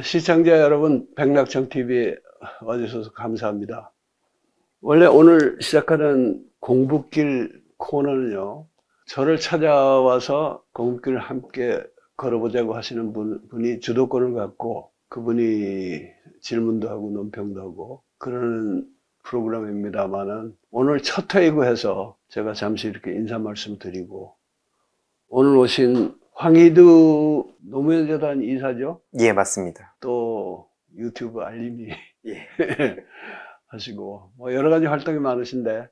시청자 여러분, 백낙청 TV에 와주셔서 감사합니다. 원래 오늘 시작하는 공부길 코너는요, 저를 찾아와서 공부길을 함께 걸어보자고 하시는 분이 주도권을 갖고 그분이 질문도 하고 논평도 하고 그러는 프로그램입니다만은 오늘 첫 회이고 해서 제가 잠시 이렇게 인사 말씀 드리고, 오늘 오신 황희두 노무현재단 이사죠? 예, 맞습니다. 또 유튜브 알림이 예. 하시고 여러 가지 활동이 많으신데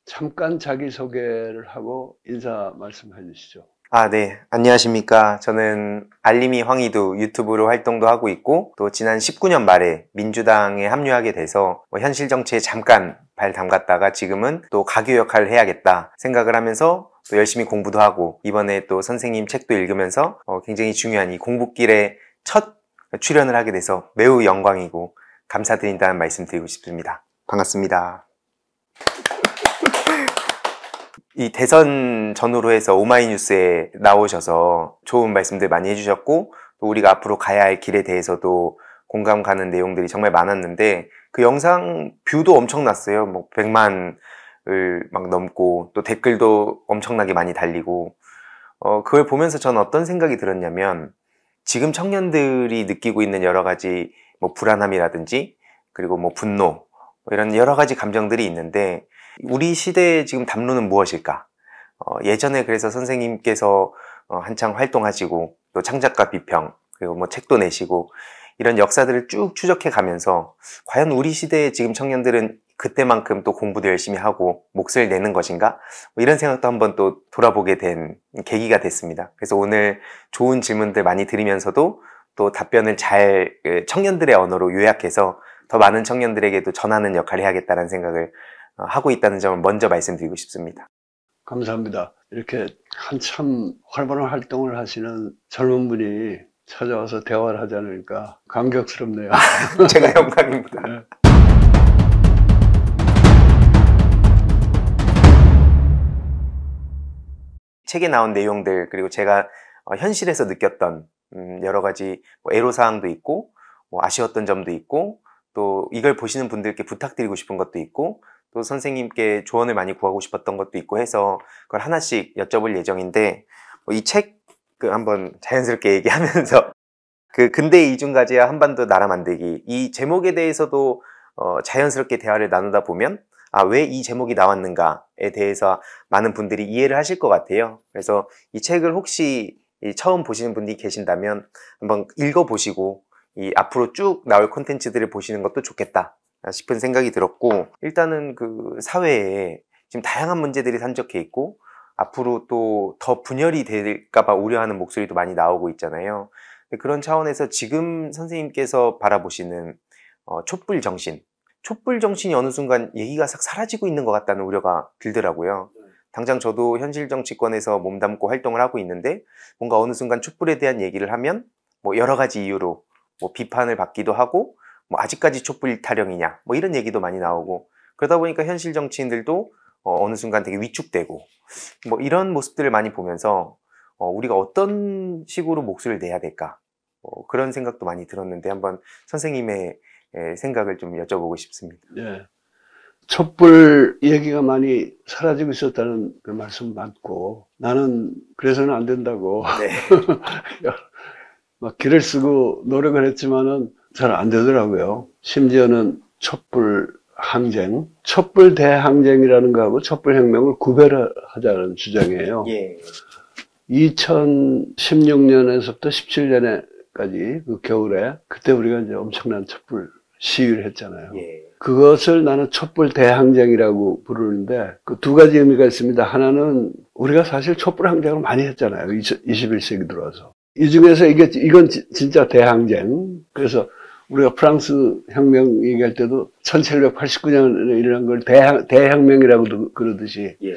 잠깐 자기소개를 하고 인사 말씀해 주시죠. 네. 안녕하십니까. 저는 알림이 황희두 유튜브로 활동도 하고 있고, 또 지난 19년 말에 민주당에 합류하게 돼서 현실 정치에 잠깐 발 담갔다가 지금은 또 가교 역할을 해야겠다 생각을 하면서 또 열심히 공부도 하고, 이번에 또 선생님 책도 읽으면서 굉장히 중요한 이 공부길에 첫 출연을 하게 돼서 매우 영광이고 감사드린다는 말씀 드리고 싶습니다. 반갑습니다. 이 대선 전후로 해서 오마이뉴스에 나오셔서 좋은 말씀들 많이 해주셨고, 또 우리가 앞으로 가야 할 길에 대해서도 공감 가는 내용들이 정말 많았는데, 그 영상 뷰도 엄청났어요. 뭐 100만을 막 넘고, 또 댓글도 엄청나게 많이 달리고, 그걸 보면서 저는 어떤 생각이 들었냐면, 지금 청년들이 느끼고 있는 여러 가지 뭐 불안함이라든지, 그리고 뭐 분노, 이런 여러 가지 감정들이 있는데, 우리 시대의 지금 담론은 무엇일까? 예전에 그래서 선생님께서 한창 활동하시고, 또 창작가 비평, 그리고 뭐 책도 내시고, 이런 역사들을 쭉 추적해 가면서 과연 우리 시대의 지금 청년들은 그때만큼 또 공부도 열심히 하고 몫을 내는 것인가? 이런 생각도 한번 또 돌아보게 된 계기가 됐습니다. 그래서 오늘 좋은 질문들 많이 드리면서도 또 답변을 잘 청년들의 언어로 요약해서 더 많은 청년들에게도 전하는 역할을 해야겠다는 생각을 하고 있다는 점을 먼저 말씀드리고 싶습니다. 감사합니다. 이렇게 한참 활발한 활동을 하시는 젊은 분이 찾아와서 대화를 하지 않으니까 감격스럽네요. 제가 영광입니다. 네. 책에 나온 내용들, 그리고 제가 현실에서 느꼈던 여러 가지 애로사항도 있고, 아쉬웠던 점도 있고, 또 이걸 보시는 분들께 부탁드리고 싶은 것도 있고, 또 선생님께 조언을 많이 구하고 싶었던 것도 있고 해서 그걸 하나씩 여쭤볼 예정인데, 이 책 한번 자연스럽게 얘기하면서 그 근대의 이중가제와 한반도 나라 만들기, 이 제목에 대해서도 자연스럽게 대화를 나누다 보면 왜 이 제목이 나왔는가에 대해서 많은 분들이 이해를 하실 것 같아요. 그래서 이 책을 혹시 처음 보시는 분들이 계신다면 한번 읽어보시고 이 앞으로 쭉 나올 콘텐츠들을 보시는 것도 좋겠다 싶은 생각이 들었고, 일단은 그 사회에 지금 다양한 문제들이 산적해 있고 앞으로 또 더 분열이 될까봐 우려하는 목소리도 많이 나오고 있잖아요. 그런 차원에서 지금 선생님께서 바라보시는 촛불 정신이 어느 순간 얘기가 싹 사라지고 있는 것 같다는 우려가 들더라고요. 당장 저도 현실 정치권에서 몸담고 활동을 하고 있는데, 뭔가 어느 순간 촛불에 대한 얘기를 하면 여러 가지 이유로 비판을 받기도 하고, 아직까지 촛불 타령이냐 이런 얘기도 많이 나오고, 그러다 보니까 현실 정치인들도 어느 순간 되게 위축되고 이런 모습들을 많이 보면서 우리가 어떤 식으로 목소리를 내야 될까, 그런 생각도 많이 들었는데 한번 선생님의 생각을 좀 여쭤보고 싶습니다. 네. 촛불 얘기가 많이 사라지고 있었다는 그 말씀 맞고, 나는 그래서는 안 된다고 네. 막 길을 쓰고 노력을 했지만은 잘 안 되더라고요. 심지어는 촛불 항쟁, 촛불 대항쟁이라는 거하고 촛불 혁명을 구별하자는 주장이에요. 예. 2016년에서부터 17년에까지 그 겨울에, 그때 우리가 이제 엄청난 촛불 시위를 했잖아요. 예. 그것을 나는 촛불 대항쟁이라고 부르는데 그 두 가지 의미가 있습니다. 하나는 우리가 사실 촛불 항쟁을 많이 했잖아요. 21세기 들어와서. 이 중에서 이건 진짜 대항쟁. 그래서 우리가 프랑스 혁명 얘기할 때도 1789년에 일어난 걸 대혁명이라고 그러듯이, 예.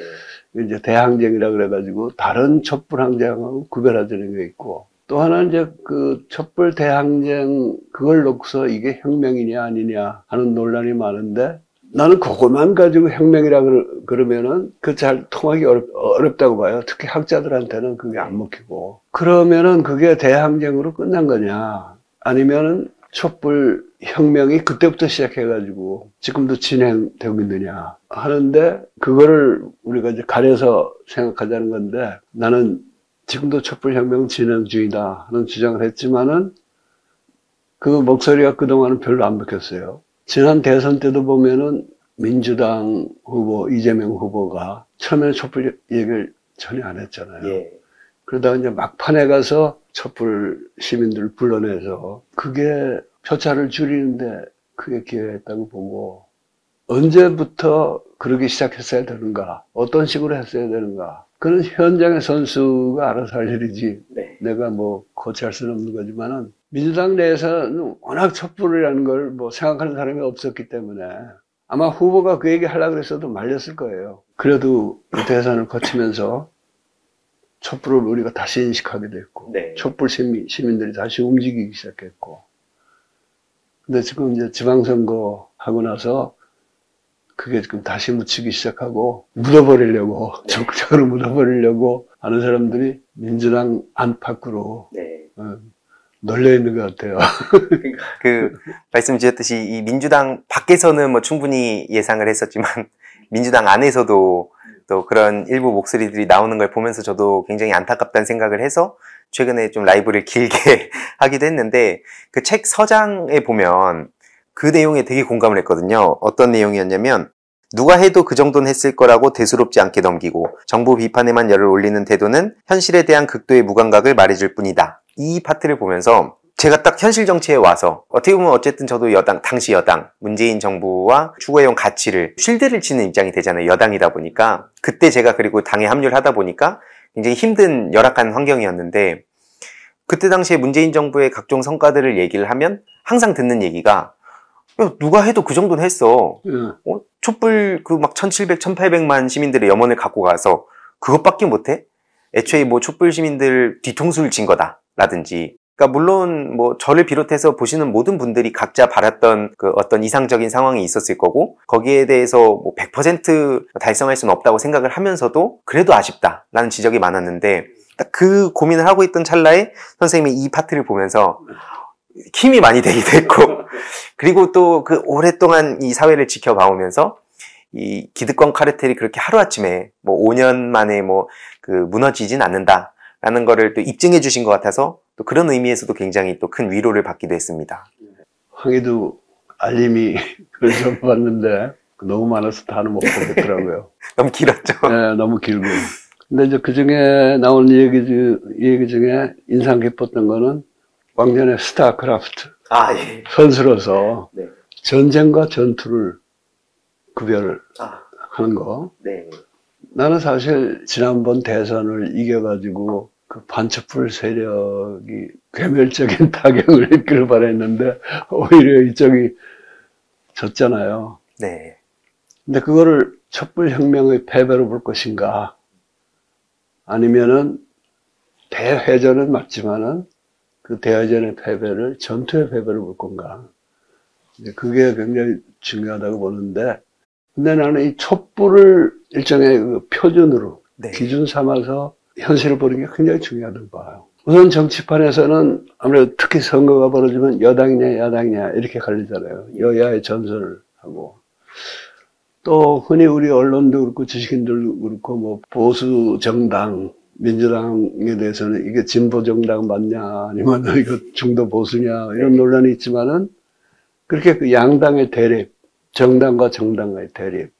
이제 대항쟁이라고 그래가지고 다른 촛불 항쟁하고 구별하자는 게 있고, 또 하나는 이제 그 촛불 대항쟁 그걸 놓고서 이게 혁명이냐 아니냐 하는 논란이 많은데, 나는 그것만 가지고 혁명이라 그러면은 그 잘 통하기 어렵다고 봐요. 특히 학자들한테는 그게 안 먹히고. 그러면은 그게 대항쟁으로 끝난 거냐? 아니면은 촛불 혁명이 그때부터 시작해가지고 지금도 진행되고 있느냐 하는데 그거를 우리가 이제 가려서 생각하자는 건데 나는 지금도 촛불 혁명 진행 중이다 하는 주장을 했지만은 그 목소리가 그동안은 별로 안 바뀌었어요. 지난 대선 때도 보면은 민주당 후보, 이재명 후보가 처음에는 촛불 얘기를 전혀 안 했잖아요. 예. 그러다가 이제 막판에 가서 촛불 시민들을 불러내서 그게 표차를 줄이는데 크게 기여했다고 보고 언제부터 그러기 시작했어야 되는가, 어떤 식으로 했어야 되는가. 그건 현장의 선수가 알아서 할 일이지. 네. 내가 뭐 고치할 수는 없는 거지만은 민주당 내에서는 워낙 촛불이라는 걸 뭐 생각하는 사람이 없었기 때문에 아마 후보가 그 얘기 하려고 그랬어도 말렸을 거예요. 그래도 이 대선을 거치면서 촛불을 우리가 다시 인식하게 됐고, 네. 촛불 시민들이 다시 움직이기 시작했고, 근데 지금 이제 지방선거 하고 나서 그게 지금 다시 묻히기 시작하고, 묻어버리려고, 적극적으로 묻어버리려고 하는 사람들이 민주당 안팎으로 네. 널려 있는 것 같아요. 그 말씀 주셨듯이 이 민주당 밖에서는 뭐 충분히 예상을 했었지만 민주당 안에서도 또 그런 일부 목소리들이 나오는 걸 보면서 저도 굉장히 안타깝다는 생각을 해서 최근에 좀 라이브를 길게 하기도 했는데 그 책 서장에 보면 그 내용에 되게 공감을 했거든요. 어떤 내용이었냐면 누가 해도 그 정도는 했을 거라고 대수롭지 않게 넘기고 정부 비판에만 열을 올리는 태도는 현실에 대한 극도의 무감각을 말해줄 뿐이다. 이 파트를 보면서 제가 딱 현실 정치에 와서 어떻게 보면 어쨌든 저도 당시 여당, 문재인 정부와 추구해온 가치를 쉴드를 치는 입장이 되잖아요. 여당이다 보니까. 그때 제가 그리고 당에 합류를 하다 보니까 굉장히 힘든 열악한 환경이었는데 그때 당시에 문재인 정부의 각종 성과들을 얘기를 하면 항상 듣는 얘기가 야, 누가 해도 그 정도는 했어. 촛불 그 막 1700, 1800만 시민들의 염원을 갖고 가서 그것밖에 못해? 애초에 뭐 촛불 시민들 뒤통수를 친 거다. 라든지. 그러니까 물론 뭐 저를 비롯해서 보시는 모든 분들이 각자 바랐던 그 어떤 이상적인 상황이 있었을 거고 거기에 대해서 뭐 100% 달성할 수는 없다고 생각을 하면서도 그래도 아쉽다라는 지적이 많았는데 딱 그 고민을 하고 있던 찰나에 선생님이 이 파트를 보면서 힘이 많이 되기도 했고 그리고 또 그 오랫동안 이 사회를 지켜봐오면서 이 기득권 카르텔이 그렇게 하루아침에 뭐 5년 만에 뭐 그 무너지진 않는다 라는 거를 또 입증해 주신 것 같아서 또 그런 의미에서도 굉장히 또 큰 위로를 받기도 했습니다. 황희도 알림이 글을 접봤는데 너무 많아서 다는 못 보겠더라고요. 너무 길었죠? 네, 너무 길고. 근데 이제 그 중에 나온 얘기 중에 인상 깊었던 거는 왕년의 스타크래프트. 아, 예. 선수로서 네. 전쟁과 전투를 구별을 하는 거. 네. 나는 사실 지난번 대선을 이겨가지고 그 반촛불 세력이 괴멸적인 타격을 입기를 바랬는데 오히려 이쪽이 졌잖아요. 네. 근데 그거를 촛불혁명의 패배로 볼 것인가 아니면은 대회전은 맞지만은 그 대회전의 패배를 전투의 패배로 볼 건가. 그게 굉장히 중요하다고 보는데 근데 나는 이 촛불을 일종의 그 표준으로 네. 기준 삼아서 현실을 보는 게 굉장히 중요하다고 봐요. 우선 정치판에서는 아무래도 특히 선거가 벌어지면 여당이냐 야당이냐 이렇게 갈리잖아요. 여야의 전선을 하고 또 흔히 우리 언론도 그렇고 지식인들도 그렇고 뭐 보수 정당 민주당에 대해서는 이게 진보 정당 맞냐 아니면 이거 중도 보수냐 이런 논란이 있지만은 그렇게 그 양당의 대립 정당과 정당과의 대립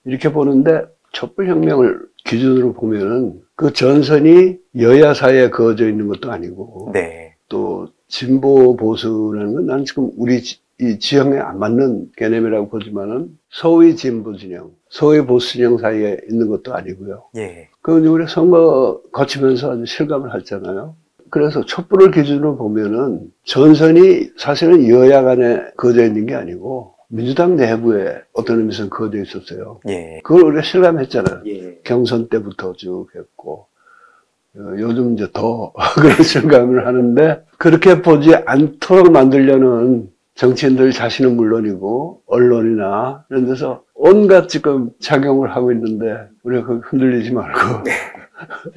이렇게 보는데 촛불혁명을 기준으로 보면은 그 전선이 여야 사이에 그어져 있는 것도 아니고 네. 또 진보 보수라는 건 난 지금 우리 이 지형에 안 맞는 개념이라고 보지만은 소위 진보 진영, 소위 보수 진영 사이에 있는 것도 아니고요. 예. 그건 우리 선거 거치면서 아주 실감을 했잖아요. 그래서 촛불을 기준으로 보면은 전선이 사실은 여야 간에 그어져 있는 게 아니고 민주당 내부에 어떤 의미에서는 그어져 있었어요. 예. 그걸 우리가 실감했잖아요. 예. 경선 때부터 쭉 했고 요즘 이제 더 그런 실감을 하는데 그렇게 보지 않도록 만들려는 정치인들 자신은 물론이고 언론이나 이런 데서 온갖 지금 작용을 하고 있는데 우리가 그 흔들리지 말고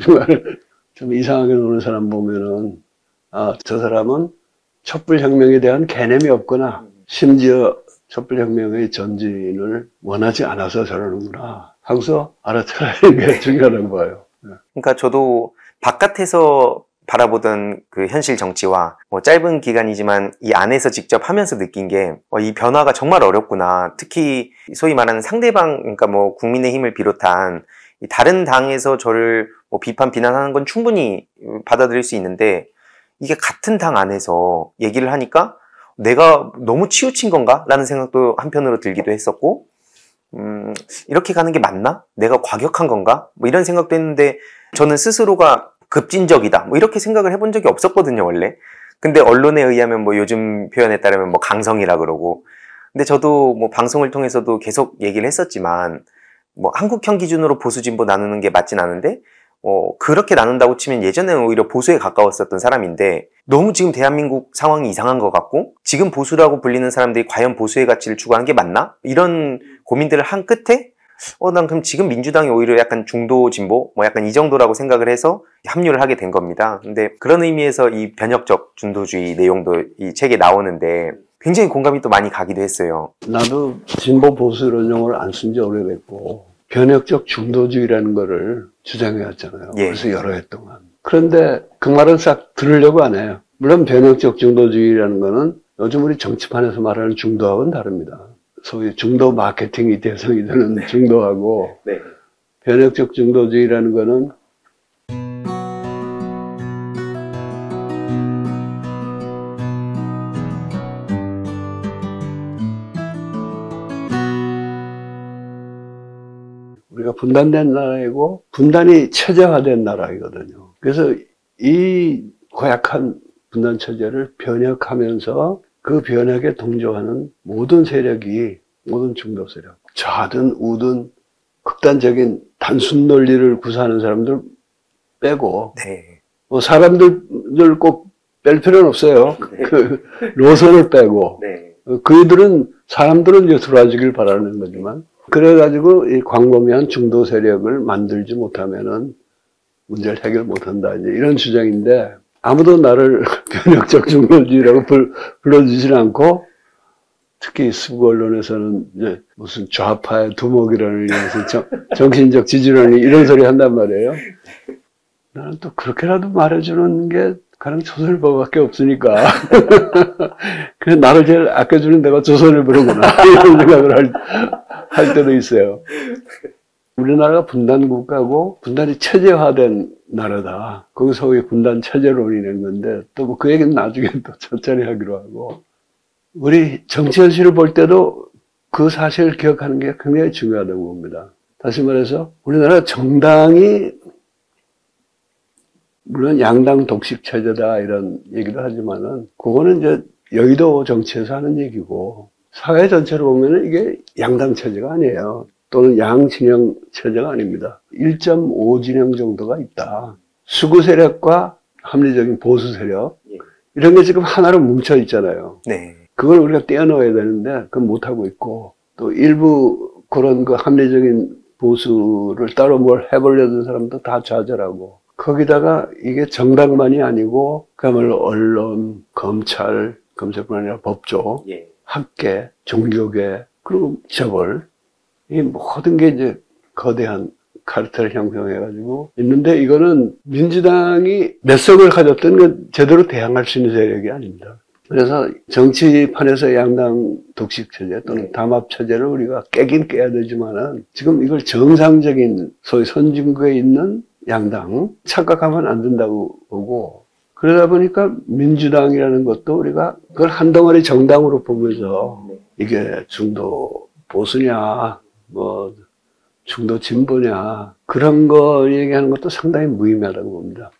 정말 좀 이상하게 노는 사람 보면은 아, 저 사람은 촛불혁명에 대한 개념이 없거나 심지어 촛불혁명의 전진을 원하지 않아서 저러는구나 하고서 알아차리는 게 중요하다고 봐요. 그러니까 저도 바깥에서 바라보던 그 현실 정치와 뭐 짧은 기간이지만 이 안에서 직접 하면서 느낀 게 이 변화가 정말 어렵구나. 특히 소위 말하는 상대방, 그러니까 뭐 국민의힘을 비롯한 이 다른 당에서 저를 뭐 비난하는 건 충분히 받아들일 수 있는데 이게 같은 당 안에서 얘기를 하니까 내가 너무 치우친 건가? 라는 생각도 한편으로 들기도 했었고 이렇게 가는 게 맞나? 내가 과격한 건가? 뭐 이런 생각도 했는데 저는 스스로가 급진적이다. 뭐 이렇게 생각을 해본 적이 없었거든요, 원래. 근데 언론에 의하면 뭐 요즘 표현에 따르면 뭐 강성이라 그러고. 근데 저도 뭐 방송을 통해서도 계속 얘기를 했었지만 뭐 한국형 기준으로 보수 진보 나누는 게 맞진 않은데 그렇게 나눈다고 치면 예전에는 오히려 보수에 가까웠었던 사람인데 너무 지금 대한민국 상황이 이상한 것 같고 지금 보수라고 불리는 사람들이 과연 보수의 가치를 추구하는 게 맞나? 이런 고민들을 한 끝에 난 그럼 지금 민주당이 오히려 약간 중도 진보? 뭐 약간 이 정도라고 생각을 해서 합류를 하게 된 겁니다. 근데 그런 의미에서 이 변혁적 중도주의 내용도 이 책에 나오는데 굉장히 공감이 또 많이 가기도 했어요. 나도 진보 보수라는 용어를 안 쓴 지 오래됐고 변혁적 중도주의라는 거를 주장해왔잖아요. 예. 그래서 여러 해 동안. 그런데 그 말은 싹 들으려고 안 해요. 물론 변혁적 중도주의라는 거는 요즘 우리 정치판에서 말하는 중도하고는 다릅니다. 소위 중도 마케팅이 대상이 되는 중도하고 네. 변혁적 중도주의라는 거는 우리가 분단된 나라이고 분단이 체제화된 나라이거든요. 그래서 이 고약한 분단 체제를 변혁하면서 그 변혁에 동조하는 모든 세력이 모든 중도 세력 좌든 우든 극단적인 단순 논리를 구사하는 사람들 빼고 네. 뭐 사람들 꼭 뺄 필요는 없어요. 네. 그 노선을 빼고 네. 사람들은 이제 들어와주길 바라는 거지만 그래가지고 이 광범위한 중도 세력을 만들지 못하면은 문제를 해결 못한다. 이제 이런 주장인데 아무도 나를 변혁적 중도주의라고 불러주지는 않고 특히 수구 언론에서는 이제 무슨 좌파의 두목이라는 무슨 정신적 지지라는 이런 소리 한단 말이에요. 나는 또 그렇게라도 말해주는 게 가령 조선일보밖에 없으니까. 그래서 나를 제일 아껴주는 데가 조선일보구나. 이런 생각을 할 때도 있어요. 우리나라가 분단 국가고 분단이 체제화된 나라다. 거기서 소위 분단 체제론이 낸 건데 또 뭐 그 얘기는 나중에 또 천천히 하기로 하고. 우리 정치 현실을 볼 때도 그 사실을 기억하는 게 굉장히 중요하다고 봅니다. 다시 말해서 우리나라 정당이 물론 양당 독식 체제다 이런 얘기도 하지만은 그거는 이제 여의도 정치에서 하는 얘기고 사회 전체로 보면은 이게 양당 체제가 아니에요. 또는 양진영 체제가 아닙니다. 1.5 진영 정도가 있다. 수구 세력과 합리적인 보수 세력 이런 게 지금 하나로 뭉쳐 있잖아요. 네. 그걸 우리가 떼어넣어야 되는데 그건 못하고 있고 또 일부 그런 그 합리적인 보수를 따로 뭘 해보려던 사람도 다 좌절하고 거기다가 이게 정당만이 아니고 그야말로 언론, 검찰뿐 아니라 법조, 예. 학계, 종교계 그리고 재벌 이 모든 게 이제 거대한 카르텔을 형성해가지고 있는데 이거는 민주당이 몇 석을 가졌든 그 제대로 대항할 수 있는 세력이 아닙니다. 그래서 정치판에서 양당 독식체제 또는 담합체제를 우리가 깨긴 깨야 되지만은 지금 이걸 정상적인 소위 선진국에 있는 양당 착각하면 안 된다고 보고 그러다 보니까 민주당이라는 것도 우리가 그걸 한 덩어리 정당으로 보면서 이게 중도 보수냐 뭐 중도 진보냐 그런 거 얘기하는 것도 상당히 무의미하다고 봅니다.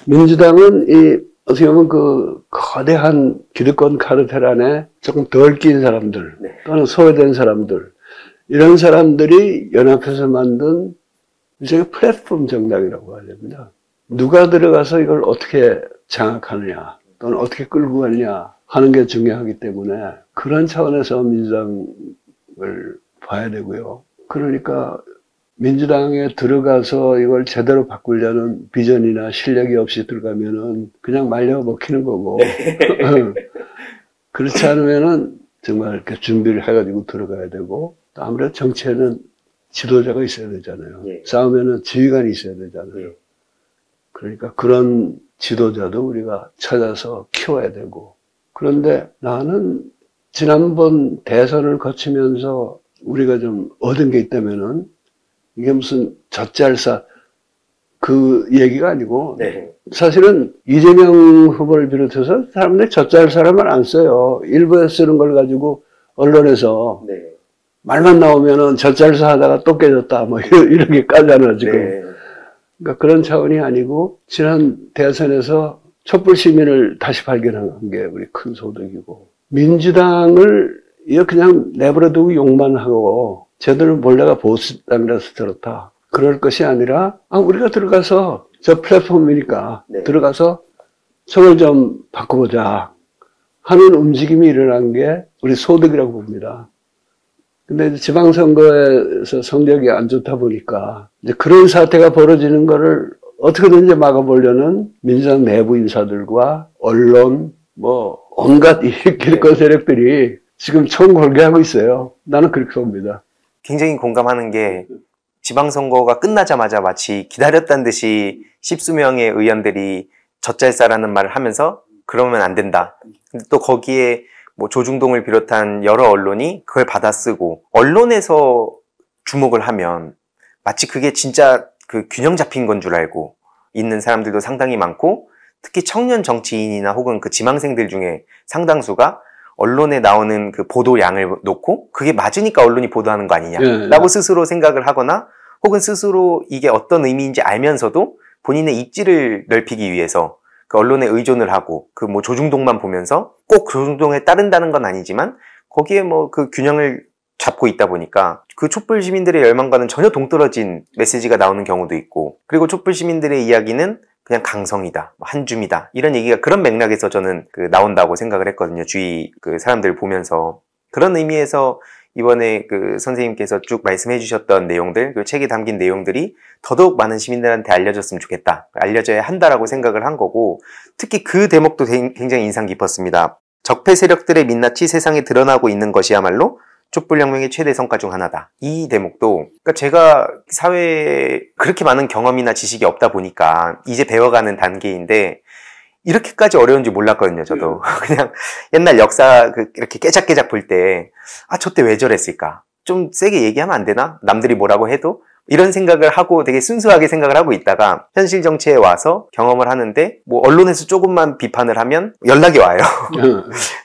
민주당은 이 어떻게 보면 그 거대한 기득권 카르텔 안에 조금 덜 낀 사람들 또는 소외된 사람들 이런 사람들이 연합해서 만든 일종의 플랫폼 정당이라고 해야 됩니다. 누가 들어가서 이걸 어떻게 장악하느냐 또는 어떻게 끌고 가느냐 하는 게 중요하기 때문에 그런 차원에서 민주당을 봐야 되고요. 그러니까 민주당에 들어가서 이걸 제대로 바꾸려는 비전이나 실력이 없이 들어가면은 그냥 말려 먹히는 거고. 그렇지 않으면은 정말 이렇게 준비를 해가지고 들어가야 되고, 또 아무래도 정치에는 지도자가 있어야 되잖아요. 예. 싸우면은 지휘관이 있어야 되잖아요. 예. 그러니까 그런 지도자도 우리가 찾아서 키워야 되고. 그런데 나는 지난번 대선을 거치면서 우리가 좀 얻은 게 있다면은 이게 무슨 젖잘사 그 얘기가 아니고 네. 사실은 이재명 후보를 비롯해서 사람들이 젖잘 사람을 안 써요. 일부에 쓰는 걸 가지고 언론에서 네. 말만 나오면은 젖잘사 하다가 또 깨졌다 뭐 이렇게 까잖아 지금. 네. 그러니까 그런 차원이 아니고 지난 대선에서 촛불 시민을 다시 발견한 게 우리 큰 소득이고, 민주당을 이거 그냥 내버려 두고 욕만 하고 쟤들은 몰래가 보수당이라서 저렇다 그럴 것이 아니라, 우리가 들어가서 저 플랫폼이니까 네. 들어가서 저걸 좀 바꿔보자 하는 움직임이 일어난 게 우리 소득이라고 봅니다. 근데 이제 지방선거에서 성적이 안 좋다 보니까 이제 그런 사태가 벌어지는 거를 어떻게든지 막아보려는 민주당 내부 인사들과 언론, 뭐 온갖 이 길건 세력들이 지금 총궐개하고 있어요. 나는 그렇게 봅니다. 굉장히 공감하는 게, 지방선거가 끝나자마자 마치 기다렸다는 듯이 십수명의 의원들이 젖잘싸라는 말을 하면서 그러면 안 된다. 근데 또 거기에 뭐 조중동을 비롯한 여러 언론이 그걸 받아쓰고, 언론에서 주목을 하면 마치 그게 진짜 그 균형 잡힌 건 줄 알고 있는 사람들도 상당히 많고, 특히 청년 정치인이나 혹은 그 지망생들 중에 상당수가 언론에 나오는 그 보도량을 놓고 그게 맞으니까 언론이 보도하는 거 아니냐라고 스스로 생각을 하거나, 혹은 스스로 이게 어떤 의미인지 알면서도 본인의 입지를 넓히기 위해서 그 언론에 의존을 하고, 그 뭐 조중동만 보면서 꼭 조중동에 따른다는 건 아니지만 거기에 뭐 그 균형을 잡고 있다 보니까 그 촛불 시민들의 열망과는 전혀 동떨어진 메시지가 나오는 경우도 있고, 그리고 촛불 시민들의 이야기는 그냥 강성이다, 한줌이다, 이런 얘기가 그런 맥락에서 저는 그 나온다고 생각을 했거든요. 주위 그 사람들 보면서. 그런 의미에서 이번에 그 선생님께서 쭉 말씀해 주셨던 내용들, 그 책에 담긴 내용들이 더더욱 많은 시민들한테 알려졌으면 좋겠다, 알려져야 한다라고 생각을 한 거고, 특히 그 대목도 굉장히 인상 깊었습니다. 적폐 세력들의 민낯이 세상에 드러나고 있는 것이야말로 촛불혁명의 최대 성과 중 하나다. 이 대목도, 그러니까 제가 사회에 그렇게 많은 경험이나 지식이 없다 보니까 이제 배워가는 단계인데 이렇게까지 어려운지 몰랐거든요, 저도. 그냥 옛날 역사 이렇게 깨작깨작 볼 때, 저때 왜 저랬을까? 좀 세게 얘기하면 안 되나? 남들이 뭐라고 해도? 이런 생각을 하고 되게 순수하게 생각을 하고 있다가 현실 정치에 와서 경험을 하는데, 뭐 언론에서 조금만 비판을 하면 연락이 와요.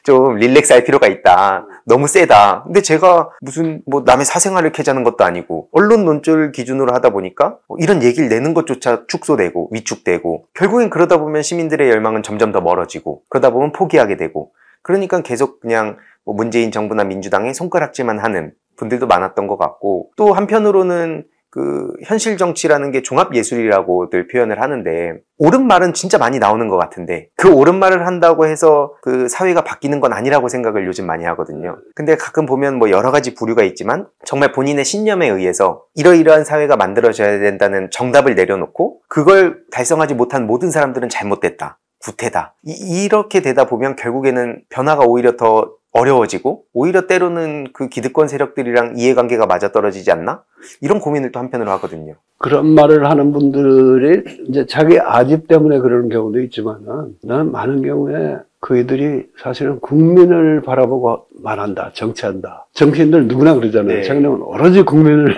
좀 릴렉스 할 필요가 있다, 너무 세다. 근데 제가 무슨 뭐 남의 사생활을 캐자는 것도 아니고 언론 논조를 기준으로 하다 보니까 이런 얘기를 내는 것조차 축소되고 위축되고, 결국엔 그러다 보면 시민들의 열망은 점점 더 멀어지고, 그러다 보면 포기하게 되고, 그러니까 계속 그냥 뭐 문재인 정부나 민주당에 손가락질만 하는 분들도 많았던 것 같고, 또 한편으로는 그 현실 정치라는 게 종합 예술이라고들 표현을 하는데, 옳은 말은 진짜 많이 나오는 것 같은데 그 옳은 말을 한다고 해서 그 사회가 바뀌는 건 아니라고 생각을 요즘 많이 하거든요. 근데 가끔 보면 뭐 여러 가지 부류가 있지만 정말 본인의 신념에 의해서 이러이러한 사회가 만들어져야 된다는 정답을 내려놓고 그걸 달성하지 못한 모든 사람들은 잘못됐다, 구태다, 이렇게 되다 보면 결국에는 변화가 오히려 더 어려워지고, 오히려 때로는 그 기득권 세력들이랑 이해관계가 맞아떨어지지 않나? 이런 고민을 또 한편으로 하거든요. 그런 말을 하는 분들이 이제 자기 아집 때문에 그러는 경우도 있지만은, 나는 많은 경우에 그이들이 사실은 국민을 바라보고 말한다, 정치한다. 정치인들 누구나 그러잖아요. 네. 자기는 오로지 국민을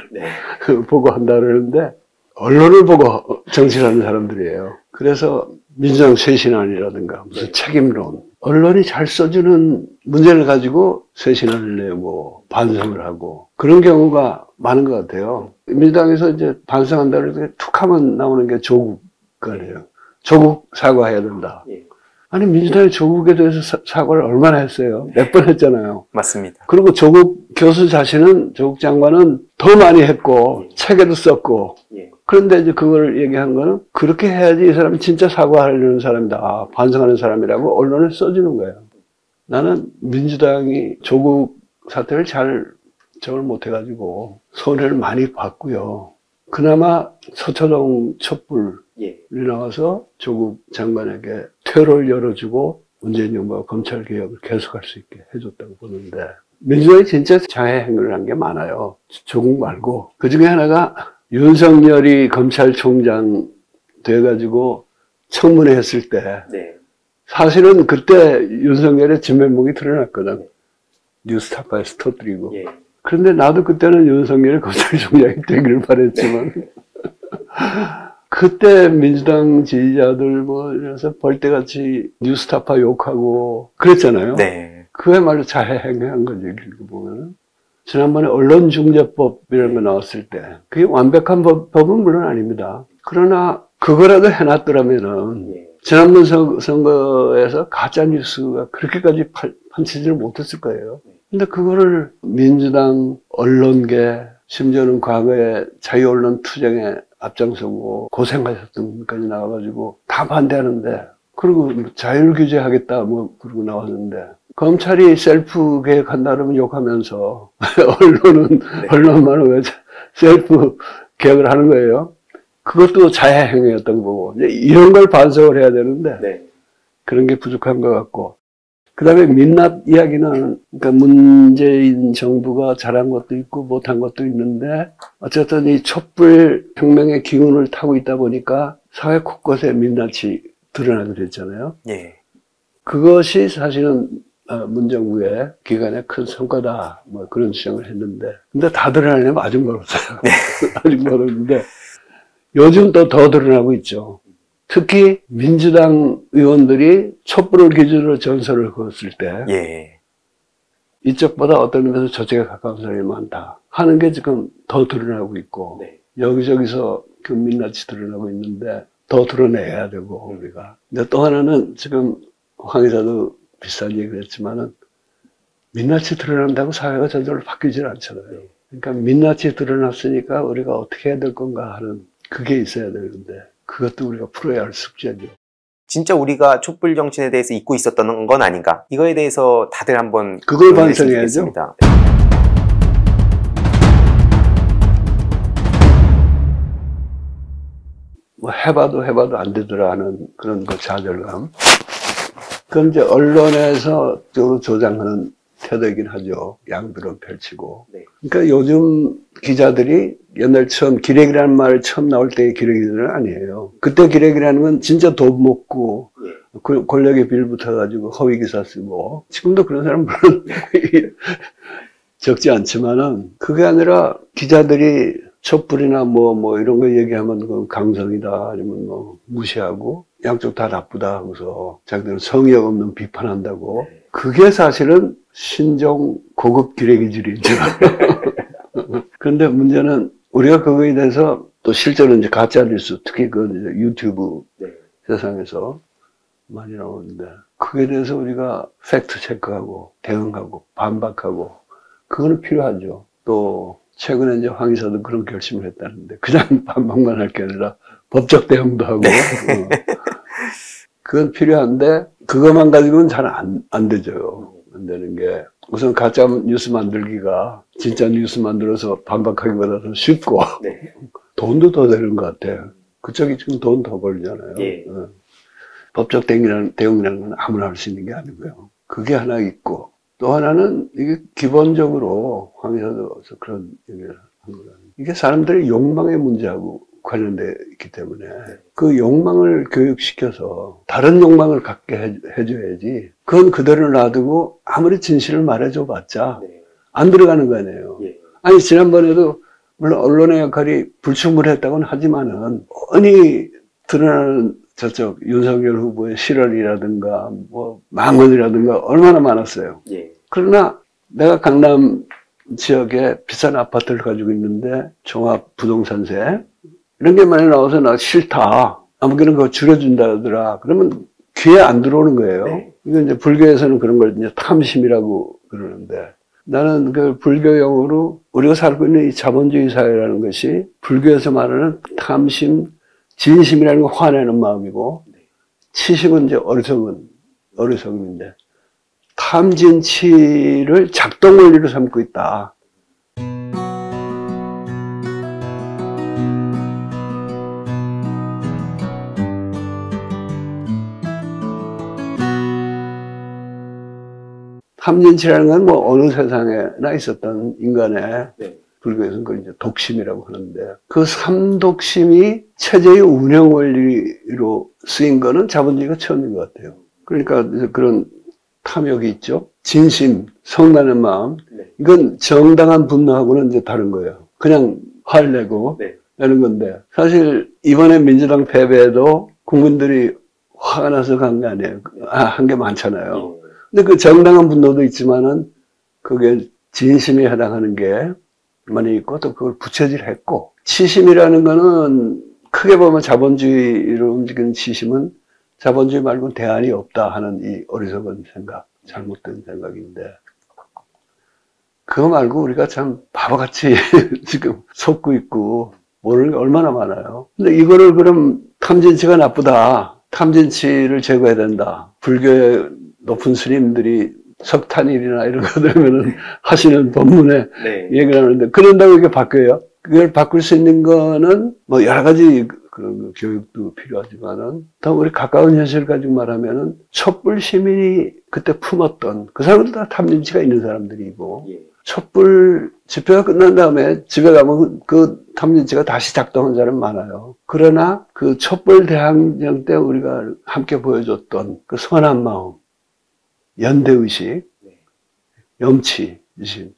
보고 한다 그러는데 언론을 보고 정치를 하는 사람들이에요. 그래서 민주당 쇄신안이라든가 무슨 책임론, 언론이 잘 써주는 문제를 가지고 쇄신안을 내고 반성을 하고 그런 경우가 많은 것 같아요. 민주당에서 이제 반성한다 그래서 툭 하면 나오는 게 조국 거예요. 조국 사과해야 된다. 아니, 민주당이 조국에 대해서 사과를 얼마나 했어요? 몇 번 했잖아요. 맞습니다. 그리고 조국 교수 자신은, 조국 장관은 더 많이 했고 책에도 썼고, 그런데 이제 그걸 얘기한 거는 그렇게 해야지 이 사람이 진짜 사과하려는 사람이다, 반성하는 사람이라고 언론에 써주는 거예요. 나는 민주당이 조국 사태를 잘 정을 못해가지고 손해를 많이 봤고요. 그나마 서초동 촛불이 예. 나와서 조국 장관에게 퇴로를 열어주고 문재인 정부가 검찰 개혁을 계속할 수 있게 해줬다고 보는데, 민주당이 진짜 자해 행위를 한 게 많아요. 조국 말고. 그 중에 하나가 윤석열이 검찰총장 돼가지고 청문회 했을 때, 네. 사실은 그때 윤석열의 진면목이 드러났거든. 뉴스타파에서 터뜨리고. 예. 그런데 나도 그때는 윤석열이 검찰총장이 되기를 바랬지만, 그때 민주당 지지자들 뭐 이래서 벌떼같이 뉴스타파 욕하고 그랬잖아요. 네. 그야말로 자해 행위한 거죠, 이렇게 보면은. 지난번에 언론중재법이라는 거 나왔을 때, 그게 완벽한 법은 물론 아닙니다. 그러나 그거라도 해놨더라면은, 예. 지난번 선거에서 가짜뉴스가 그렇게까지 판치지를 못했을 거예요. 근데 그거를 민주당, 언론계, 심지어는 과거에 자유언론 투쟁에 앞장서고 고생하셨던 분까지 나와가지고 다 반대하는데, 그리고 자율규제하겠다 뭐 그러고 나왔는데, 검찰이 셀프 개혁한다면 욕하면서 언론만은 왜 셀프 개혁을 하는 거예요? 그것도 자해 행위였던 거고, 이런 걸 반성을 해야 되는데, 네. 그런 게 부족한 것 같고. 그 다음에 민낯 이야기는, 그러니까 문재인 정부가 잘한 것도 있고 못한 것도 있는데, 어쨌든 이 촛불 혁명의 기운을 타고 있다 보니까 사회 곳곳에 민낯이 드러나게 됐잖아요. 예. 그것이 사실은 문정부의 기간의 큰 성과다, 뭐 그런 주장을 했는데, 근데 다 드러나려면 아직 멀었어요. 아직 멀었는데, 요즘 또 더 드러나고 있죠. 특히 민주당 의원들이 촛불을 기준으로 전설을 그었을 때, 예. 이쪽보다 어떤 면에서 저쪽에 가까운 사람이 많다 하는 게 지금 더 드러나고 있고, 네. 여기저기서 그 민낯이 드러나고 있는데 더 드러내야 되고, 우리가. 근데 또 하나는 지금 황 이사도 비슷한 얘기를 했지만은, 민낯이 드러난다고 사회가 저절로 바뀌질 않잖아요. 그러니까 민낯이 드러났으니까 우리가 어떻게 해야 될 건가 하는 그게 있어야 되는데, 그것도 우리가 풀어야 할 숙제죠. 진짜 우리가 촛불 정신에 대해서 잊고 있었던 건 아닌가? 이거에 대해서 다들 한번 그걸 반성해야죠. 뭐 해봐도 안 되더라 하는 그런 그 좌절감. 그건 이제 언론에서 조장하는 태도이긴 하죠. 양들은 펼치고. 네. 그러니까 요즘 기자들이 옛날처럼 기레기라는 말 처음 나올 때의 기레기들은 아니에요. 그때 기레기라는 건 진짜 돈 먹고 권력에 빌붙어가지고 허위 기사 쓰고, 지금도 그런 사람 물론 적지 않지만은, 그게 아니라 기자들이 촛불이나 뭐 이런 거 얘기하면 그건 강성이다 아니면 뭐 무시하고 양쪽 다 나쁘다 하고서 자기들은 성의가 없는 비판한다고. 그게 사실은 신종 고급 기레기질이죠. 그런데 문제는 우리가 그거에 대해서 또 실제로 이제 가짜뉴스, 특히 그 유튜브 세상에서 많이 나오는데, 그거에 대해서 우리가 팩트 체크하고 대응하고 반박하고, 그거는 필요하죠. 또 최근에 이제 황 이사도 그런 결심을 했다는데, 그냥 반박만 할 게 아니라 법적 대응도 하고. 그건 필요한데, 그것만 가지고는 잘 안 되죠. 안 되는 게, 우선 가짜 뉴스 만들기가 진짜 뉴스 만들어서 반박하기보다 더 쉽고, 돈도 더 되는 것 같아요. 그쪽이 지금 돈 더 벌잖아요. 법적 대응이라는 건 아무나 할 수 있는 게 아니고요. 그게 하나 있고, 또 하나는 이게 기본적으로 황 이사도 그런 얘기를 한 거라는, 이게 사람들의 욕망의 문제하고 관련되어 있기 때문에 그 욕망을 교육시켜서 다른 욕망을 갖게 해줘야지, 그건 그대로 놔두고 아무리 진실을 말해줘 봤자 안 들어가는 거 아니에요. 아니, 지난번에도 물론 언론의 역할이 불충분했다고는 하지만은, 뻔히 드러나는 저쪽 윤석열 후보의 실언이라든가 뭐 망언이라든가 얼마나 많았어요. 그러나 내가 강남 지역에 비싼 아파트를 가지고 있는데 종합 부동산세 이런 게 많이 나와서 나 싫다, 아무개나 그거 줄여준다더라, 그러면 귀에 안 들어오는 거예요. 이건 이제 불교에서는 그런 걸 이제 탐심이라고 그러는데, 나는 그 불교 용어로 우리가 살고 있는 이 자본주의 사회라는 것이 불교에서 말하는 탐심, 진심이라는 건 화내는 마음이고, 치심은 이제 어리석음인데, 탐진치를 작동 원리로 삼고 있다. 탐진치라는 건 뭐 어느 세상에나 있었던 인간의 네. 불교에서는 그걸 이제 독심이라고 하는데 그 삼독심이 체제의 운영 원리로 쓰인 거는 자본주의가 처음인 것 같아요. 그러니까 그런 탐욕이 있죠. 진심, 성나는 마음. 네. 이건 정당한 분노하고는 이제 다른 거예요. 그냥 화내고 네. 하는 건데 사실 이번에 민주당 패배에도 국민들이 화가 나서 간 게 아니에요. 한 게 많잖아요. 근데 그 정당한 분노도 있지만은 그게 진심에 해당하는 게 많이 있고 또 그걸 부채질했고 치심이라는 거는 크게 보면 자본주의로 움직이는 치심은 자본주의 말고는 대안이 없다 하는 이 어리석은 생각, 잘못된 생각인데 그거 말고 우리가 참 바보같이 지금 속고 있고 모르는 게 얼마나 많아요. 근데 이거를 그럼 탐진치가 나쁘다. 탐진치를 제거해야 된다. 불교의 높은 스님들이 석탄일이나 이런 거 되면은 하시는 법문에 네. 얘기를 하는데 그런다고 이게 바뀌어요? 그걸 바꿀 수 있는 거는 뭐 여러 가지 그런 교육도 필요하지만은 더 우리 가까운 현실 가지고 말하면은 촛불 시민이 그때 품었던 그 사람들 다 탐진치가 있는 사람들이고 예. 촛불 집회가 끝난 다음에 집에 가면 그 탐진치가 다시 작동한 사람 많아요. 그러나 그 촛불 대항전 때 우리가 함께 보여줬던 그 선한 마음, 연대의식, 염치의식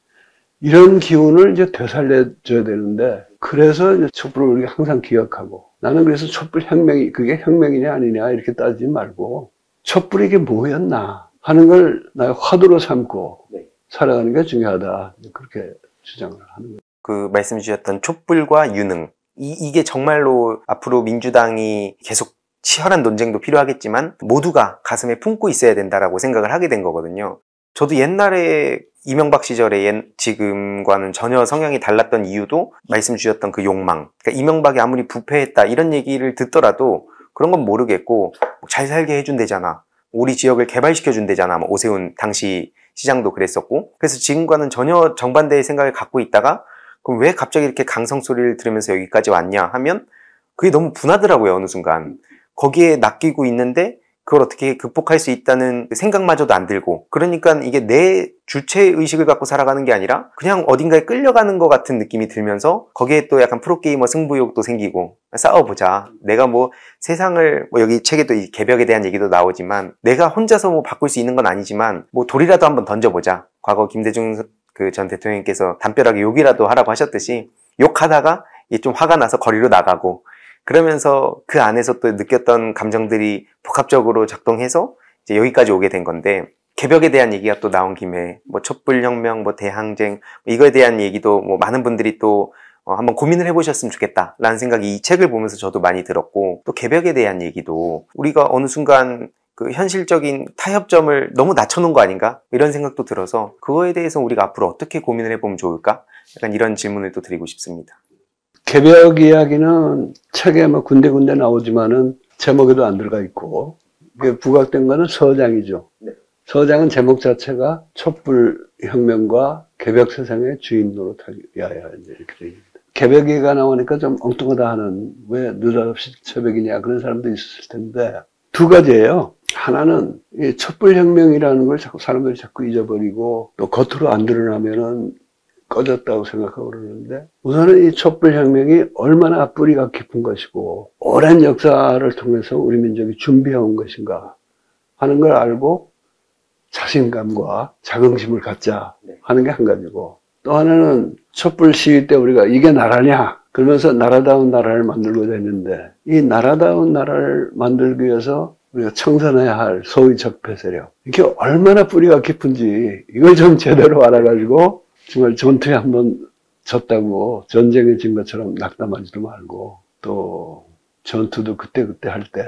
이런 기운을 이제 되살려줘야 되는데 그래서 이제 촛불을 우리가 항상 기억하고 나는 그래서 촛불 혁명이 그게 혁명이냐 아니냐 이렇게 따지지 말고 촛불이 이게 뭐였나 하는 걸 나의 화두로 삼고 살아가는 게 중요하다. 그렇게 주장을 하는 거예요. 그 말씀 주셨던 촛불과 유능. 이게 정말로 앞으로 민주당이 계속 치열한 논쟁도 필요하겠지만 모두가 가슴에 품고 있어야 된다라고 생각을 하게 된 거거든요. 저도 옛날에 이명박 시절에 지금과는 전혀 성향이 달랐던 이유도 말씀 주셨던 그 욕망. 그러니까 이명박이 아무리 부패했다 이런 얘기를 듣더라도 그런 건 모르겠고 잘 살게 해준대잖아. 우리 지역을 개발시켜준대잖아. 뭐 오세훈 당시 시장도 그랬었고. 그래서 지금과는 전혀 정반대의 생각을 갖고 있다가 그럼 왜 갑자기 이렇게 강성 소리를 들으면서 여기까지 왔냐 하면 그게 너무 분하더라고요. 어느 순간. 거기에 낚이고 있는데 그걸 어떻게 극복할 수 있다는 생각마저도 안 들고 그러니까 이게 내 주체의식을 갖고 살아가는 게 아니라 그냥 어딘가에 끌려가는 것 같은 느낌이 들면서 거기에 또 약간 프로게이머 승부욕도 생기고 싸워보자. 내가 뭐 세상을 뭐 여기 책에도 이 개벽에 대한 얘기도 나오지만 내가 혼자서 뭐 바꿀 수 있는 건 아니지만 뭐 돌이라도 한번 던져보자. 과거 김대중 그 전 대통령께서 담벼락에 욕이라도 하라고 하셨듯이 욕하다가 좀 화가 나서 거리로 나가고 그러면서 그 안에서 또 느꼈던 감정들이 복합적으로 작동해서 이제 여기까지 오게 된 건데 개벽에 대한 얘기가 또 나온 김에 뭐 촛불혁명, 뭐 대항쟁 이거에 대한 얘기도 뭐 많은 분들이 또 한번 고민을 해보셨으면 좋겠다라는 생각이 이 책을 보면서 저도 많이 들었고 또 개벽에 대한 얘기도 우리가 어느 순간 그 현실적인 타협점을 너무 낮춰놓은 거 아닌가? 이런 생각도 들어서 그거에 대해서 우리가 앞으로 어떻게 고민을 해보면 좋을까? 약간 이런 질문을 또 드리고 싶습니다. 개벽 이야기는 책에 뭐 군데군데 나오지만은 제목에도 안 들어가 있고 이게 부각된 거는 서장이죠. 네. 서장은 제목 자체가 촛불 혁명과 개벽 세상의 주인 노릇하기 위하여 이렇게 되어 있습니다. 개벽이가 나오니까 좀 엉뚱하다 하는 왜 느닷없이 새벽이냐 그런 사람도 있었을 텐데 두 가지예요. 하나는 이 촛불 혁명이라는 걸 자꾸 사람들이 자꾸 잊어버리고 또 겉으로 안 드러나면은 꺼졌다고 생각하고 그러는데 우선은 이 촛불혁명이 얼마나 뿌리가 깊은 것이고 오랜 역사를 통해서 우리 민족이 준비해온 것인가 하는 걸 알고 자신감과 자긍심을 갖자 하는 게 한 가지고 또 하나는 촛불 시위 때 우리가 이게 나라냐 그러면서 나라다운 나라를 만들고자 했는데 이 나라다운 나라를 만들기 위해서 우리가 청산해야 할 소위 적폐 세력 이게 얼마나 뿌리가 깊은지 이걸 좀 제대로 알아가지고 정말 전투에 한번 졌다고 전쟁에 진 것처럼 낙담하지도 말고 또 전투도 그때그때 할 때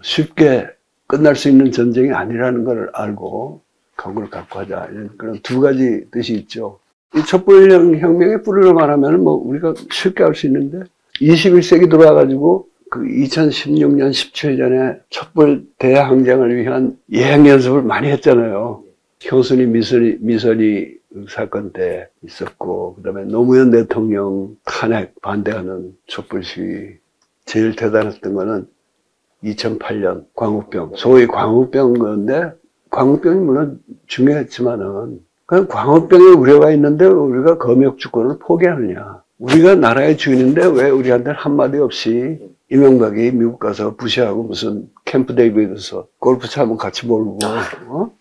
쉽게 끝날 수 있는 전쟁이 아니라는 걸 알고 각오를 갖고 하자 이런 그런 두 가지 뜻이 있죠. 이 촛불혁명의 뿌리로 말하면 뭐 우리가 쉽게 알 수 있는데 21세기 들어와가지고 그 2016년 17년에 촛불 대항쟁을 위한 예행 연습을 많이 했잖아요. 형순이 미선이 사건 때 있었고 그다음에 노무현 대통령 탄핵 반대하는 촛불 시위 제일 대단했던 거는 2008년 광우병 소위 광우병 건데 광우병이 물론 중요했지만은, 그냥 광우병에 우려가 있는데 우리가 검역 주권을 포기하느냐. 우리가 나라의 주인인데 왜 우리한테는 한마디 없이 이명박이 미국 가서 부시하고 무슨 캠프 데이비드에서 골프 차면 같이 몰고,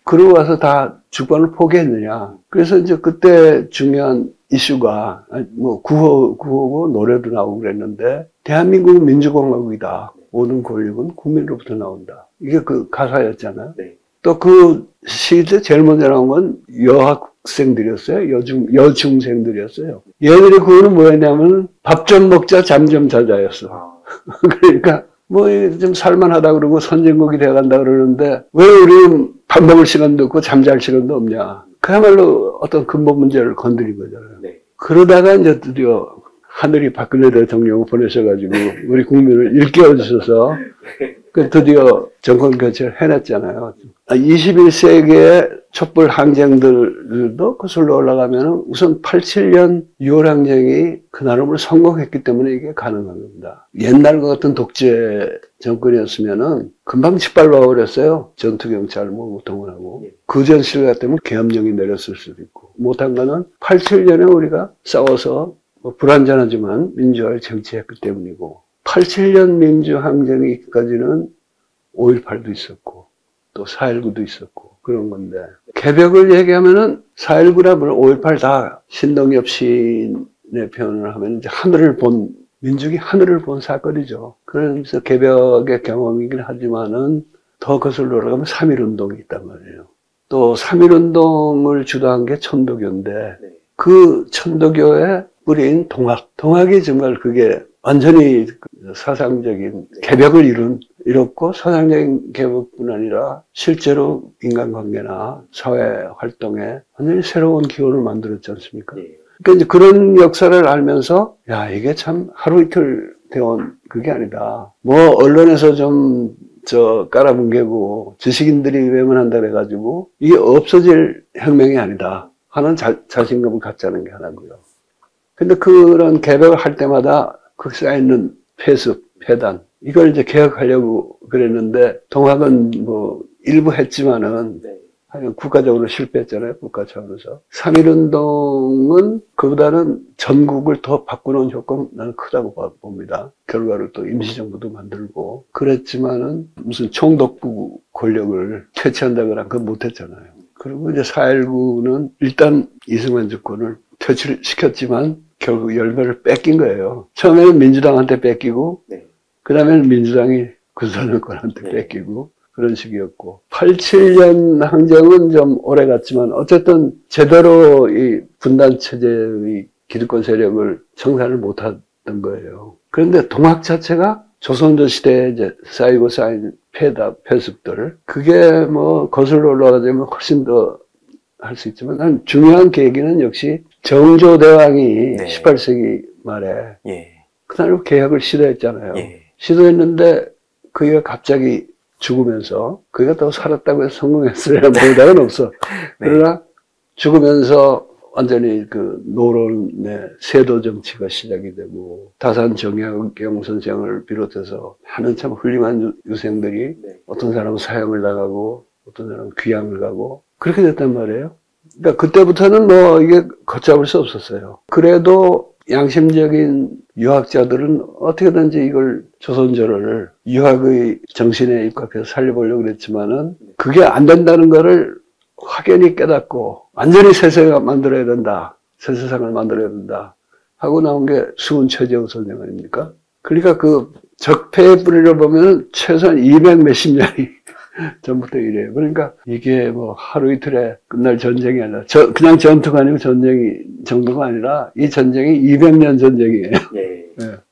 그러고 와서 다 주권을 포기했느냐. 그래서 이제 그때 중요한 이슈가, 뭐, 구호고 노래도 나오고 그랬는데, 대한민국은 민주공화국이다. 모든 권력은 국민으로부터 나온다. 이게 그 가사였잖아요. 네. 또 그 시대 제일 먼저 나온 건 여학생들이었어요. 여중생들이었어요. 얘들이 그거는 뭐였냐면, 밥 좀 먹자, 잠 좀 자자였어. 그러니까, 뭐, 좀 살만하다 그러고 선진국이 돼간다 그러는데, 왜 우리는 밥 먹을 시간도 없고 잠잘 시간도 없냐. 그야말로 어떤 근본 문제를 건드린 거잖아요. 네. 그러다가 이제 드디어 하늘이 박근혜 대통령을 보내셔가지고 우리 국민을 일깨워 주셔서 그 드디어 정권 교체를 해냈잖아요. 21세기의 촛불 항쟁들도 거슬러 올라가면 우선 87년 6월 항쟁이 그 나름으로 성공했기 때문에 이게 가능한 겁니다. 옛날과 같은 독재 정권이었으면은 금방 짓밟아 버렸어요. 전투경찰 뭐 동원하고. 그 전실 같으면 계엄령이 내렸을 수도 있고. 못한 거는 87년에 우리가 싸워서 뭐 불완전하지만 민주화를 쟁취했기 때문이고, 87년 민주항쟁이까지는 5.18도 있었고 또 4.19도 있었고 그런 건데, 개벽을 얘기하면은 4.19나 5.18 다 신동엽 시인의 표현을 하면 이제 민족이 하늘을 본 사건이죠. 그래서 개벽의 경험이긴 하지만은 더 거슬러 올라가면 3.1운동이 있단 말이에요. 또 3.1운동을 주도한 게 천도교인데, 그 천도교의 뿌리인 동학이 정말 그게 완전히 사상적인 개벽을 이뤘고, 사상적인 개벽뿐 아니라 실제로 인간관계나 사회 활동에 완전히 새로운 기호를 만들었지 않습니까? 그러니까 이제 그런 역사를 알면서, 야, 이게 참 하루 이틀 되온 그게 아니다. 뭐, 언론에서 좀, 깔아뭉개고, 지식인들이 외면한다 그래가지고, 이게 없어질 혁명이 아니다 하는 자신감을 갖자는 게 하나고요. 근데 그런 개벽을 할 때마다 그 쌓여있는 폐습, 폐단, 이걸 이제 개혁하려고 그랬는데, 동학은 뭐, 일부 했지만은, 하여간 국가적으로 실패했잖아요, 국가 차원에서. 3.1운동은 그보다는 전국을 더 바꾸는 효과는 나는 크다고 봅니다. 결과로 또 임시정부도 만들고. 그랬지만은 무슨 총독부 권력을 퇴치한다거나 그건 못했잖아요. 그리고 이제 4.19는 일단 이승만 정권을 퇴치를 시켰지만 결국 열매를 뺏긴 거예요. 처음에는 민주당한테 뺏기고, 그 다음에는 민주당이 군사정권한테 뺏기고, 그런 식이었고. 87년 항쟁은 좀 오래 갔지만, 어쨌든 제대로 이 분단체제의 기득권 세력을 청산을 못했던 거예요. 그런데 동학 자체가 조선조 시대에 이제 쌓이고 쌓인 폐습들, 그게 뭐 거슬러 올라가자면 훨씬 더 할 수 있지만, 난 중요한 계기는 역시 정조대왕이 18세기 말에 그날로 개혁을 시도했잖아요. 시도했는데 그게 갑자기 죽으면서, 그가 또 살았다고 해서 성공했으려는 보장은 없어. 그러나 죽으면서 완전히 그 노론의 세도 정치가 시작이 되고, 다산 정약용 선생을 비롯해서 많은 참 훌륭한 유생들이 어떤 사람은 사형을 나가고 어떤 사람은 귀향을 가고 그렇게 됐단 말이에요. 그러니까 그때부터는 뭐 이게 걷잡을 수 없었어요. 그래도 양심적인 유학자들은 어떻게든지 이걸 조선조를 유학의 정신에 입각해서 살려보려고 그랬지만은 그게 안 된다는 거를 확연히 깨닫고 완전히 새 세상을 만들어야 된다. 새 세상을 만들어야 된다. 하고 나온 게 수은 최재우 선생 아닙니까? 그러니까 그 적폐의 뿌리를 보면 최소한 200 몇십 년이 전부터 이래요. 그러니까 이게 뭐 하루 이틀에 끝날 전쟁이 아니라, 그냥 전투가 아니고 전쟁이 정도가 아니라 이 전쟁이 200년 전쟁이에요.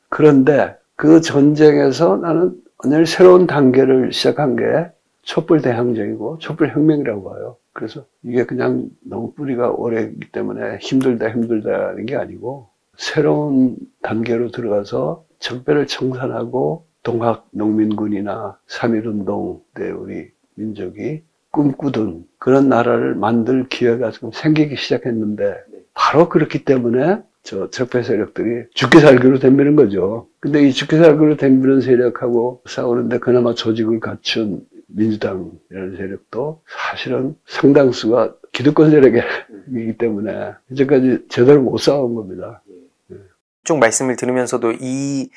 그런데 그 전쟁에서 나는 완전히 새로운 단계를 시작한 게 촛불 대항쟁이고 촛불 혁명이라고 봐요. 그래서 이게 그냥 너무 뿌리가 오래이기 때문에 힘들다는 게 아니고 새로운 단계로 들어가서 적폐를 청산하고 동학 농민군이나 3.1운동 때 우리 민족이 꿈꾸던 그런 나라를 만들 기회가 지금 생기기 시작했는데, 바로 그렇기 때문에 저 적폐 세력들이 죽기 살기로 덤비는 거죠. 근데 이 죽기 살기로 덤비는 세력하고 싸우는데 그나마 조직을 갖춘 민주당이라는 세력도 사실은 상당수가 기득권 세력이기 때문에 이제까지 제대로 못 싸운 겁니다. 쭉 말씀을 들으면서도 이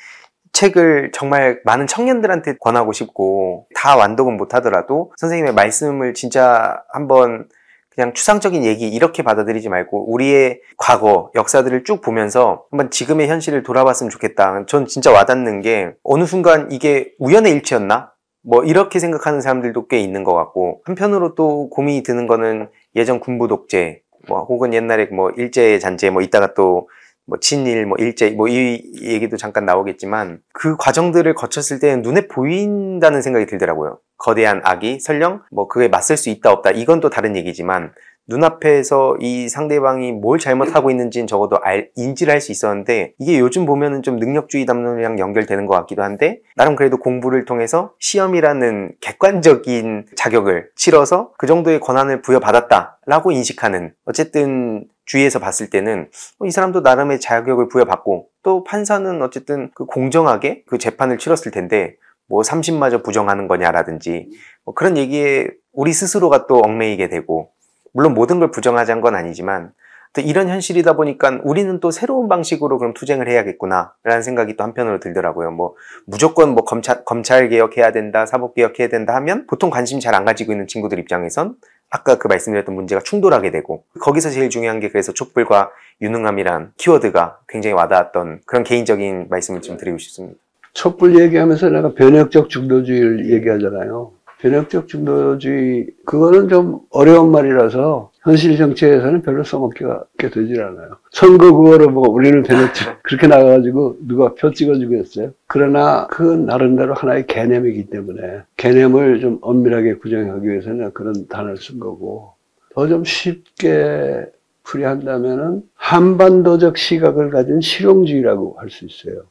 책을 정말 많은 청년들한테 권하고 싶고 다 완독은 못하더라도 선생님의 말씀을 진짜 한번 그냥 추상적인 얘기 이렇게 받아들이지 말고 우리의 과거, 역사들을 쭉 보면서 한번 지금의 현실을 돌아봤으면 좋겠다. 전 진짜 와닿는 게 어느 순간 이게 우연의 일치였나? 뭐 이렇게 생각하는 사람들도 꽤 있는 것 같고 한편으로 또 고민이 드는 거는 예전 군부 독재 뭐 혹은 옛날에 뭐 일제 잔재 뭐 이따가 또 뭐 친일, 뭐 일제, 뭐 이 얘기도 잠깐 나오겠지만 그 과정들을 거쳤을 때는 눈에 보인다는 생각이 들더라고요. 거대한 악이 설령 뭐 그에 맞설 수 있다 없다 이건 또 다른 얘기지만 눈앞에서 이 상대방이 뭘 잘못하고 있는지는 적어도 인지를 할 수 있었는데 이게 요즘 보면은 좀 능력주의 담론이랑 연결되는 것 같기도 한데 나름 그래도 공부를 통해서 시험이라는 객관적인 자격을 치러서 그 정도의 권한을 부여받았다라고 인식하는 어쨌든 주위에서 봤을 때는 이 사람도 나름의 자격을 부여받고 또 판사는 어쨌든 그 공정하게 그 재판을 치렀을 텐데 뭐 3심마저 부정하는 거냐라든지 뭐 그런 얘기에 우리 스스로가 또 얽매이게 되고 물론 모든 걸 부정하자는 건 아니지만 또 이런 현실이다 보니까 우리는 또 새로운 방식으로 그럼 투쟁을 해야겠구나 라는 생각이 또 한편으로 들더라고요. 뭐 무조건 뭐 검찰 개혁해야 된다, 사법 개혁해야 된다 하면 보통 관심 잘 안 가지고 있는 친구들 입장에선 아까 그 말씀드렸던 문제가 충돌하게 되고 거기서 제일 중요한 게 그래서 촛불과 유능함이란 키워드가 굉장히 와닿았던 그런 개인적인 말씀을 좀 드리고 싶습니다. 촛불 얘기하면서 내가 변혁적 중도주의를 얘기하잖아요. 변혁적 중도주의 그거는 좀 어려운 말이라서 현실 정치에서는 별로 써먹기가 되질 않아요. 선거 그거로 뭐 우리는 변혁적 그렇게 나가가지고 누가 표 찍어주고 했어요. 그러나 그 나름대로 하나의 개념이기 때문에 개념을 좀 엄밀하게 구정하기 위해서는 그런 단어를 쓴 거고 더 좀 쉽게 풀이한다면은 한반도적 시각을 가진 실용주의라고 할 수 있어요.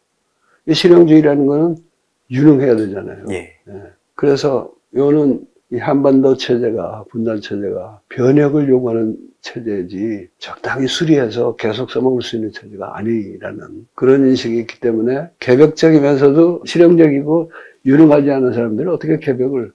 이 실용주의라는 거는 유능해야 되잖아요. 예. 그래서 요는 이 한반도 체제가 분단 체제가 변혁을 요구하는 체제지 적당히 수리해서 계속 써먹을 수 있는 체제가 아니라는 그런 인식이 있기 때문에 개벽적이면서도 실용적이고 유능하지 않은 사람들이 어떻게 개벽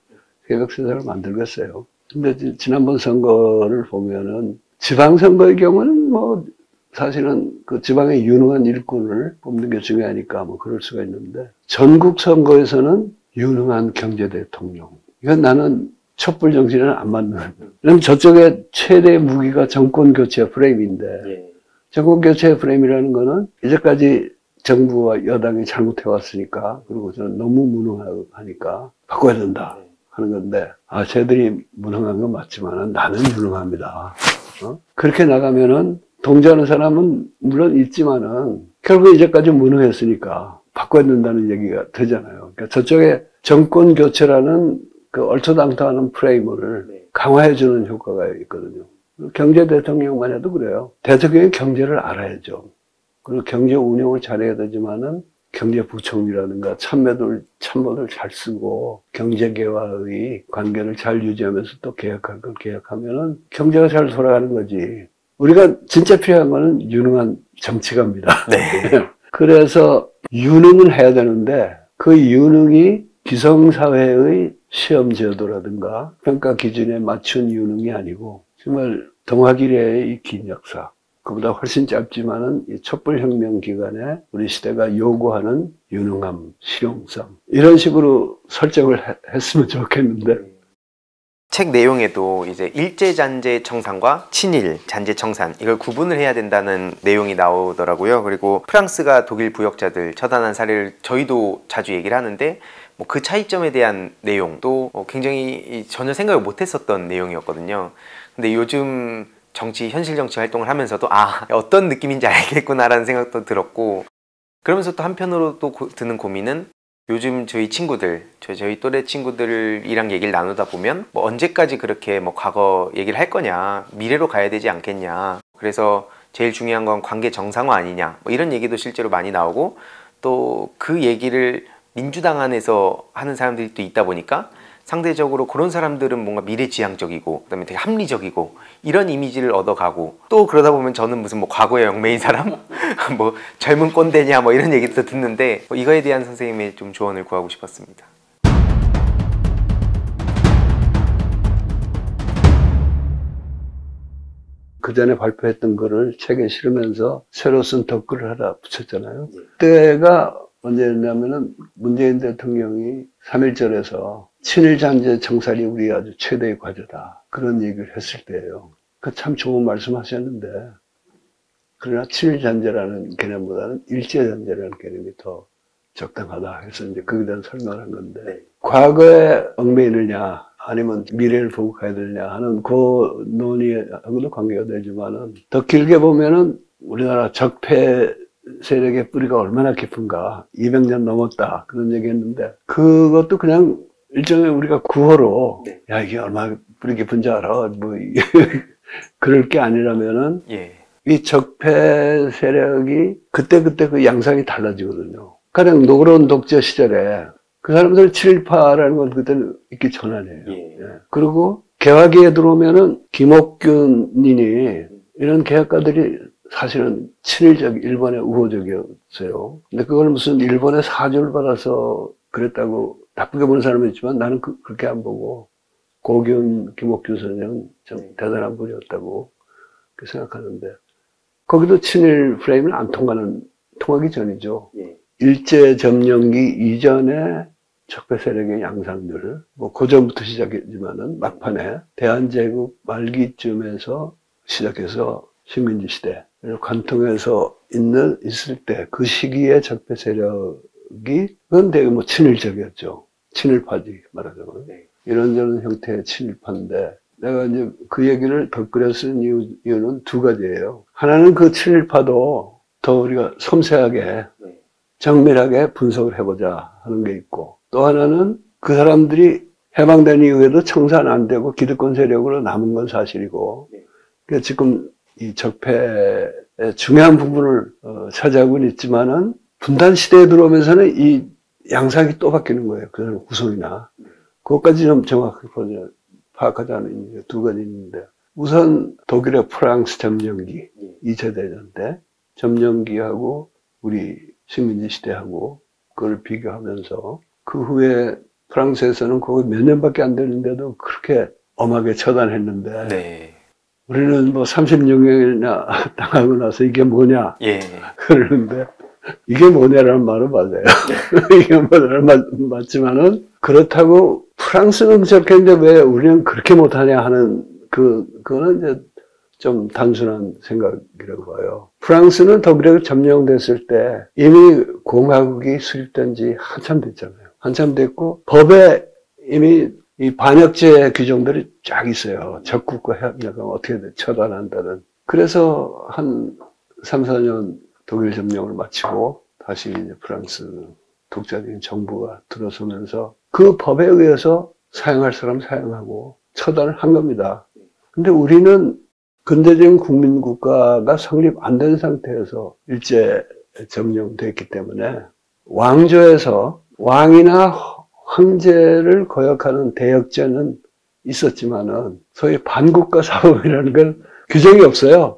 세상을 만들겠어요. 근데 지난번 선거를 보면은 지방선거의 경우는 뭐 사실은 그 지방의 유능한 일꾼을 뽑는 게 중요하니까 뭐 그럴 수가 있는데 전국 선거에서는 유능한 경제 대통령. 이건 나는 촛불 정신에는 안 맞는. 왜냐면 저쪽에 최대 무기가 정권 교체 프레임인데 정권 교체 프레임이라는 거는 이제까지 정부와 여당이 잘못해왔으니까 그리고 저는 너무 무능하니까 바꿔야 된다 하는 건데 쟤들이 무능한 건 맞지만 나는 유능합니다. 그렇게 나가면은 동조하는 사람은 물론 있지만은 결국 이제까지 무능했으니까 바꿔야 된다는 얘기가 되잖아요. 그러니까 저쪽에 정권 교체라는 그 얼토당토하는 프레임을 강화해주는 효과가 있거든요. 경제 대통령만 해도 그래요. 대통령이 경제를 알아야죠. 그리고 경제 운영을 잘해야 되지만은 경제부총리라든가 참모들 잘 쓰고 경제계와의 관계를 잘 유지하면서 또 개혁할 걸 개혁하면은 경제가 잘 돌아가는 거지. 우리가 진짜 필요한 거는 유능한 정치가입니다. 네. 그래서 유능을 해야 되는데 그 유능이 기성사회의 시험 제도라든가 평가 기준에 맞춘 유능이 아니고 정말 동화기래의 이 긴 역사 그보다 훨씬 짧지만은 이 촛불혁명 기간에 우리 시대가 요구하는 유능함, 실용성 이런 식으로 설정을 했으면 좋겠는데 책 내용에도 이제 일제잔재 청산과 친일 잔재 청산 이걸 구분을 해야 된다는 내용이 나오더라고요. 그리고 프랑스가 독일 부역자들 처단한 사례를 저희도 자주 얘기를 하는데 뭐 그 차이점에 대한 내용도 굉장히 전혀 생각을 못했었던 내용이었거든요. 근데 요즘 현실 정치 활동을 하면서도 어떤 느낌인지 알겠구나라는 생각도 들었고 그러면서 또 한편으로 또 드는 고민은 요즘 저희 친구들, 저희 또래 친구들이랑 얘기를 나누다 보면 뭐 언제까지 그렇게 뭐 과거 얘기를 할 거냐, 미래로 가야 되지 않겠냐. 그래서 제일 중요한 건 관계 정상화 아니냐. 뭐 이런 얘기도 실제로 많이 나오고 또 그 얘기를 민주당 안에서 하는 사람들이 또 있다 보니까 상대적으로 그런 사람들은 뭔가 미래지향적이고 그다음에 되게 합리적이고 이런 이미지를 얻어가고 또 그러다 보면 저는 무슨 뭐 과거에 얽매인 사람? 뭐 젊은 꼰대냐 뭐 이런 얘기도 듣는데 이거에 대한 선생님의 좀 조언을 구하고 싶었습니다. 그 전에 발표했던 거를 책에 실으면서 새로 쓴 덧글을 하나 붙였잖아요. 그때가 언제였냐면은 문재인 대통령이 3.1절에서 친일 잔재 청산이 우리 아주 최대의 과제다. 그런 얘기를 했을 때예요. 그 참 좋은 말씀 하셨는데, 그러나 친일 잔재라는 개념보다는 일제 잔재라는 개념이 더 적당하다 해서 이제 거기에 대한 설명을 한 건데, 과거에 얽매이느냐 아니면 미래를 보고 가야 되느냐 하는 그 논의하고도 관계가 되지만은, 더 길게 보면은 우리나라 적폐 세력의 뿌리가 얼마나 깊은가, 200년 넘었다 그런 얘기 했는데, 그것도 그냥 일종의 우리가 구호로 야 이게 얼마나 뿌리 깊은지 알아 뭐 그럴 게 아니라면은 이 적폐 세력이 그때그때 그 양상이 달라지거든요. 가령 노그런 독재 시절에 그 사람들 친일파라는 건 그때는 있기 전 아니에요. 그리고 개화기에 들어오면은 김옥균이니 이런 개혁가들이 사실은 친일적, 일본의 우호적이었어요. 근데 그걸 무슨 일본의 사주를 받아서 그랬다고 나쁘게 보는 사람이 있지만 나는 그렇게 안 보고 고균, 김옥균 선생은 좀 대단한 분이었다고 생각하는데, 거기도 친일 프레임은 안 통하기 전이죠. 일제 점령기 이전에 적폐 세력의 양상들, 뭐 고전부터 시작했지만은 막판에 대한제국 말기쯤에서 시작해서 식민지 시대를 관통해서 있을 때 그 시기에 적폐 세력이 그건 되게 뭐 친일적이었죠. 친일파지 말하자면. 이런저런 형태의 친일파인데, 내가 이제 그 얘기를 덧글여 쓴 이유는 두 가지예요. 하나는 그 친일파도 더 우리가 섬세하게 정밀하게 분석을 해보자 하는 게 있고, 또 하나는 그 사람들이 해방된 이후에도 청산 안 되고 기득권 세력으로 남은 건 사실이고, 그러니까 지금 이 적폐의 중요한 부분을 차지하고는 있지만은 분단 시대에 들어오면서는 이 양상이 또 바뀌는 거예요. 그 사람 구성이나. 그것까지 좀 정확하게 파악하자는 두 가지 있는데, 우선 독일의 프랑스 점령기, 2차 대전 때 점령기하고 우리 식민지 시대하고 그걸 비교하면서, 그 후에 프랑스에서는 거기 몇 년밖에 안 되는데도 그렇게 엄하게 처단했는데, 우리는 뭐 36년이나 당하고 나서 이게 뭐냐 그러는데, 이게 뭐냐라는 말은 맞아요. 이게 뭐냐는 맞지만은, 그렇다고 프랑스는 저렇게 했는데 왜 우리는 그렇게 못하냐 하는 그거는 이제 좀 단순한 생각이라고 봐요. 프랑스는 독일에 점령됐을 때 이미 공화국이 수립된 지 한참 됐잖아요. 한참 됐고, 법에 이미 이 반역죄 규정들이 쫙 있어요. 적국과 협력하면 어떻게 처단한다는. 그래서 한 3, 4년 독일 점령을 마치고 다시 이제 프랑스 독자적인 정부가 들어서면서 그 법에 의해서 사용할 사람 사용하고 처단을 한 겁니다. 근데 우리는 근대적인 국민국가가 성립 안 된 상태에서 일제 점령됐기 때문에, 왕조에서 왕이나 황제를 거역하는 대역죄는 있었지만은 소위 반국가 사법이라는 건 규정이 없어요.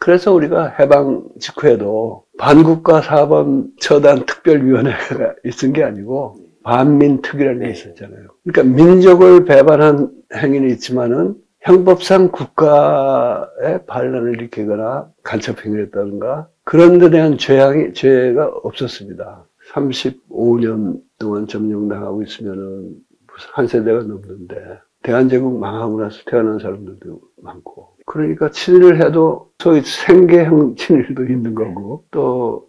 그래서 우리가 해방 직후에도 반국가 사법 처단 특별위원회가 있은 게 아니고 반민특위라는 게 있었잖아요. 그러니까 민족을 배반한 행위는 있지만은 형법상 국가의 반란을 일으키거나 간첩행위를 했다든가 그런 데 대한 죄가 없었습니다. 35년 동안 점령당하고 있으면은 한 세대가 넘는데, 대한제국 망하고 나서 태어난 사람들도 많고, 그러니까 친일을 해도 소위 생계형 친일도 있는 거고, 또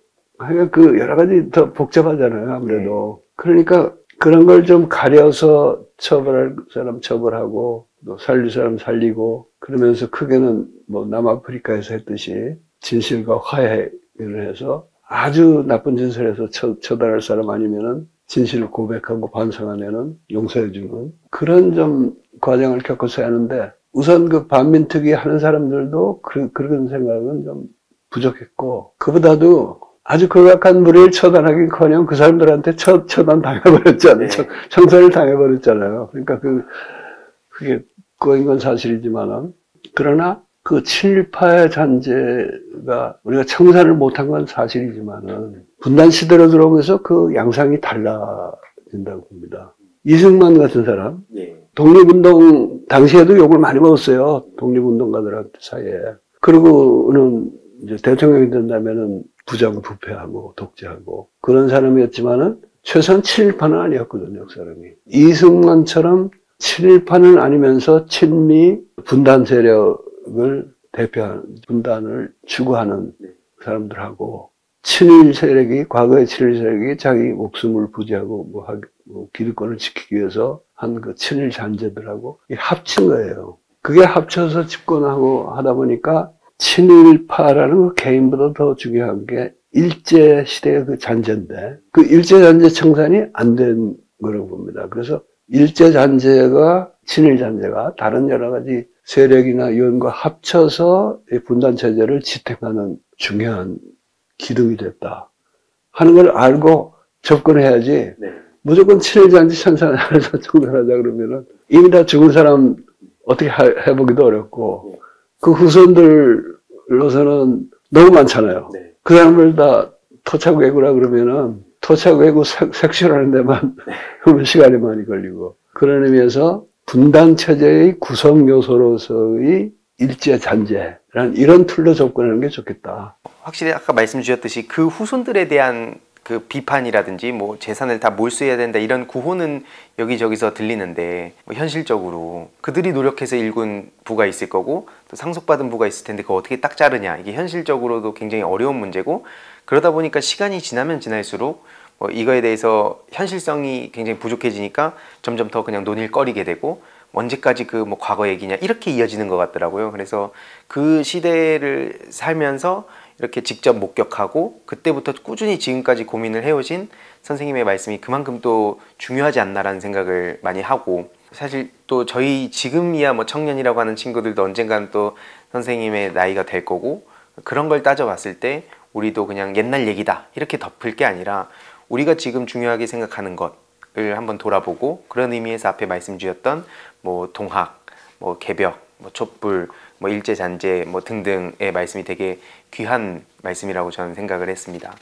그 여러 가지 더 복잡하잖아요, 아무래도. 그러니까 그런 걸 좀 가려서 처벌할 사람 처벌하고, 또 살릴 사람 살리고, 그러면서 크게는 뭐 남아프리카에서 했듯이 진실과 화해를 해서 아주 나쁜 짓을 해서 처단할 사람 아니면은 진실을 고백하고 반성하면은 용서해주는 그런 좀 과정을 겪어서 하는데, 우선 그 반민특위 하는 사람들도 그런 생각은 좀 부족했고, 그보다도 아주 극악한 무리를 처단하긴 커녕 그 사람들한테 처단 당해버렸잖아요. 청산을 당해버렸잖아요. 그러니까 그게 꼬인 건 사실이지만은, 그러나 그 친일파의 잔재가 우리가 청산을 못한 건 사실이지만은 분단 시대로 들어오면서 그 양상이 달라진다고 봅니다. 이승만 같은 사람, 독립운동 당시에도 욕을 많이 먹었어요. 독립운동가들 사이에. 그러고는 이제 대통령이 된다면은 부정부패하고 독재하고 그런 사람이었지만은 최소한 친일파는 아니었거든요, 그 사람이. 이승만처럼 친일파는 아니면서 친미 분단 세력을 대표하는, 분단을 추구하는 사람들하고 친일 세력이, 과거의 친일 세력이 자기 목숨을 부지하고 뭐 기득권을 지키기 위해서 한 그 친일 잔재들하고 합친 거예요. 그게 합쳐서 집권하고 하다 보니까 친일파라는 그 개인보다 더 중요한 게 일제시대의 그 잔재인데 그 일제잔재 청산이 안 된 거라고 봅니다. 그래서 일제잔재가 친일잔재가 다른 여러 가지 세력이나 요인과 합쳐서 분단체제를 지탱하는 중요한 기둥이 됐다 하는 걸 알고 접근해야지 네. 무조건 친일잔재 청산하자 그러면은 이미 다 죽은 사람 어떻게 해보기도 어렵고 네. 그 후손들로서는 너무 많잖아요. 네. 그 사람을 다 토착외구라 그러면은 토착외구 색출하는 데만 네. 시간이 많이 걸리고 그런 의미에서 분단체제의 구성 요소로서의 일제잔재라는 이런 툴로 접근하는 게 좋겠다. 확실히 아까 말씀 주셨듯이 그 후손들에 대한 그 비판이라든지 뭐 재산을 다 몰수해야 된다 이런 구호는 여기저기서 들리는데 뭐 현실적으로 그들이 노력해서 일군 부가 있을 거고 또 상속받은 부가 있을 텐데 그거 어떻게 딱 자르냐 이게 현실적으로도 굉장히 어려운 문제고 그러다 보니까 시간이 지나면 지날수록 뭐 이거에 대해서 현실성이 굉장히 부족해지니까 점점 더 그냥 논의를 꺼리게 되고 언제까지 그 뭐 과거 얘기냐 이렇게 이어지는 것 같더라고요. 그래서 그 시대를 살면서 이렇게 직접 목격하고 그때부터 꾸준히 지금까지 고민을 해오신 선생님의 말씀이 그만큼 또 중요하지 않나라는 생각을 많이 하고 사실 또 저희 지금이야 뭐 청년이라고 하는 친구들도 언젠간 또 선생님의 나이가 될 거고 그런 걸 따져봤을 때 우리도 그냥 옛날 얘기다 이렇게 덮을 게 아니라 우리가 지금 중요하게 생각하는 것을 한번 돌아보고 그런 의미에서 앞에 말씀 주셨던 뭐 동학, 뭐 개벽, 뭐 촛불, 뭐 일제잔재 뭐 등등의 말씀이 되게 귀한 말씀이라고 저는 생각을 했습니다.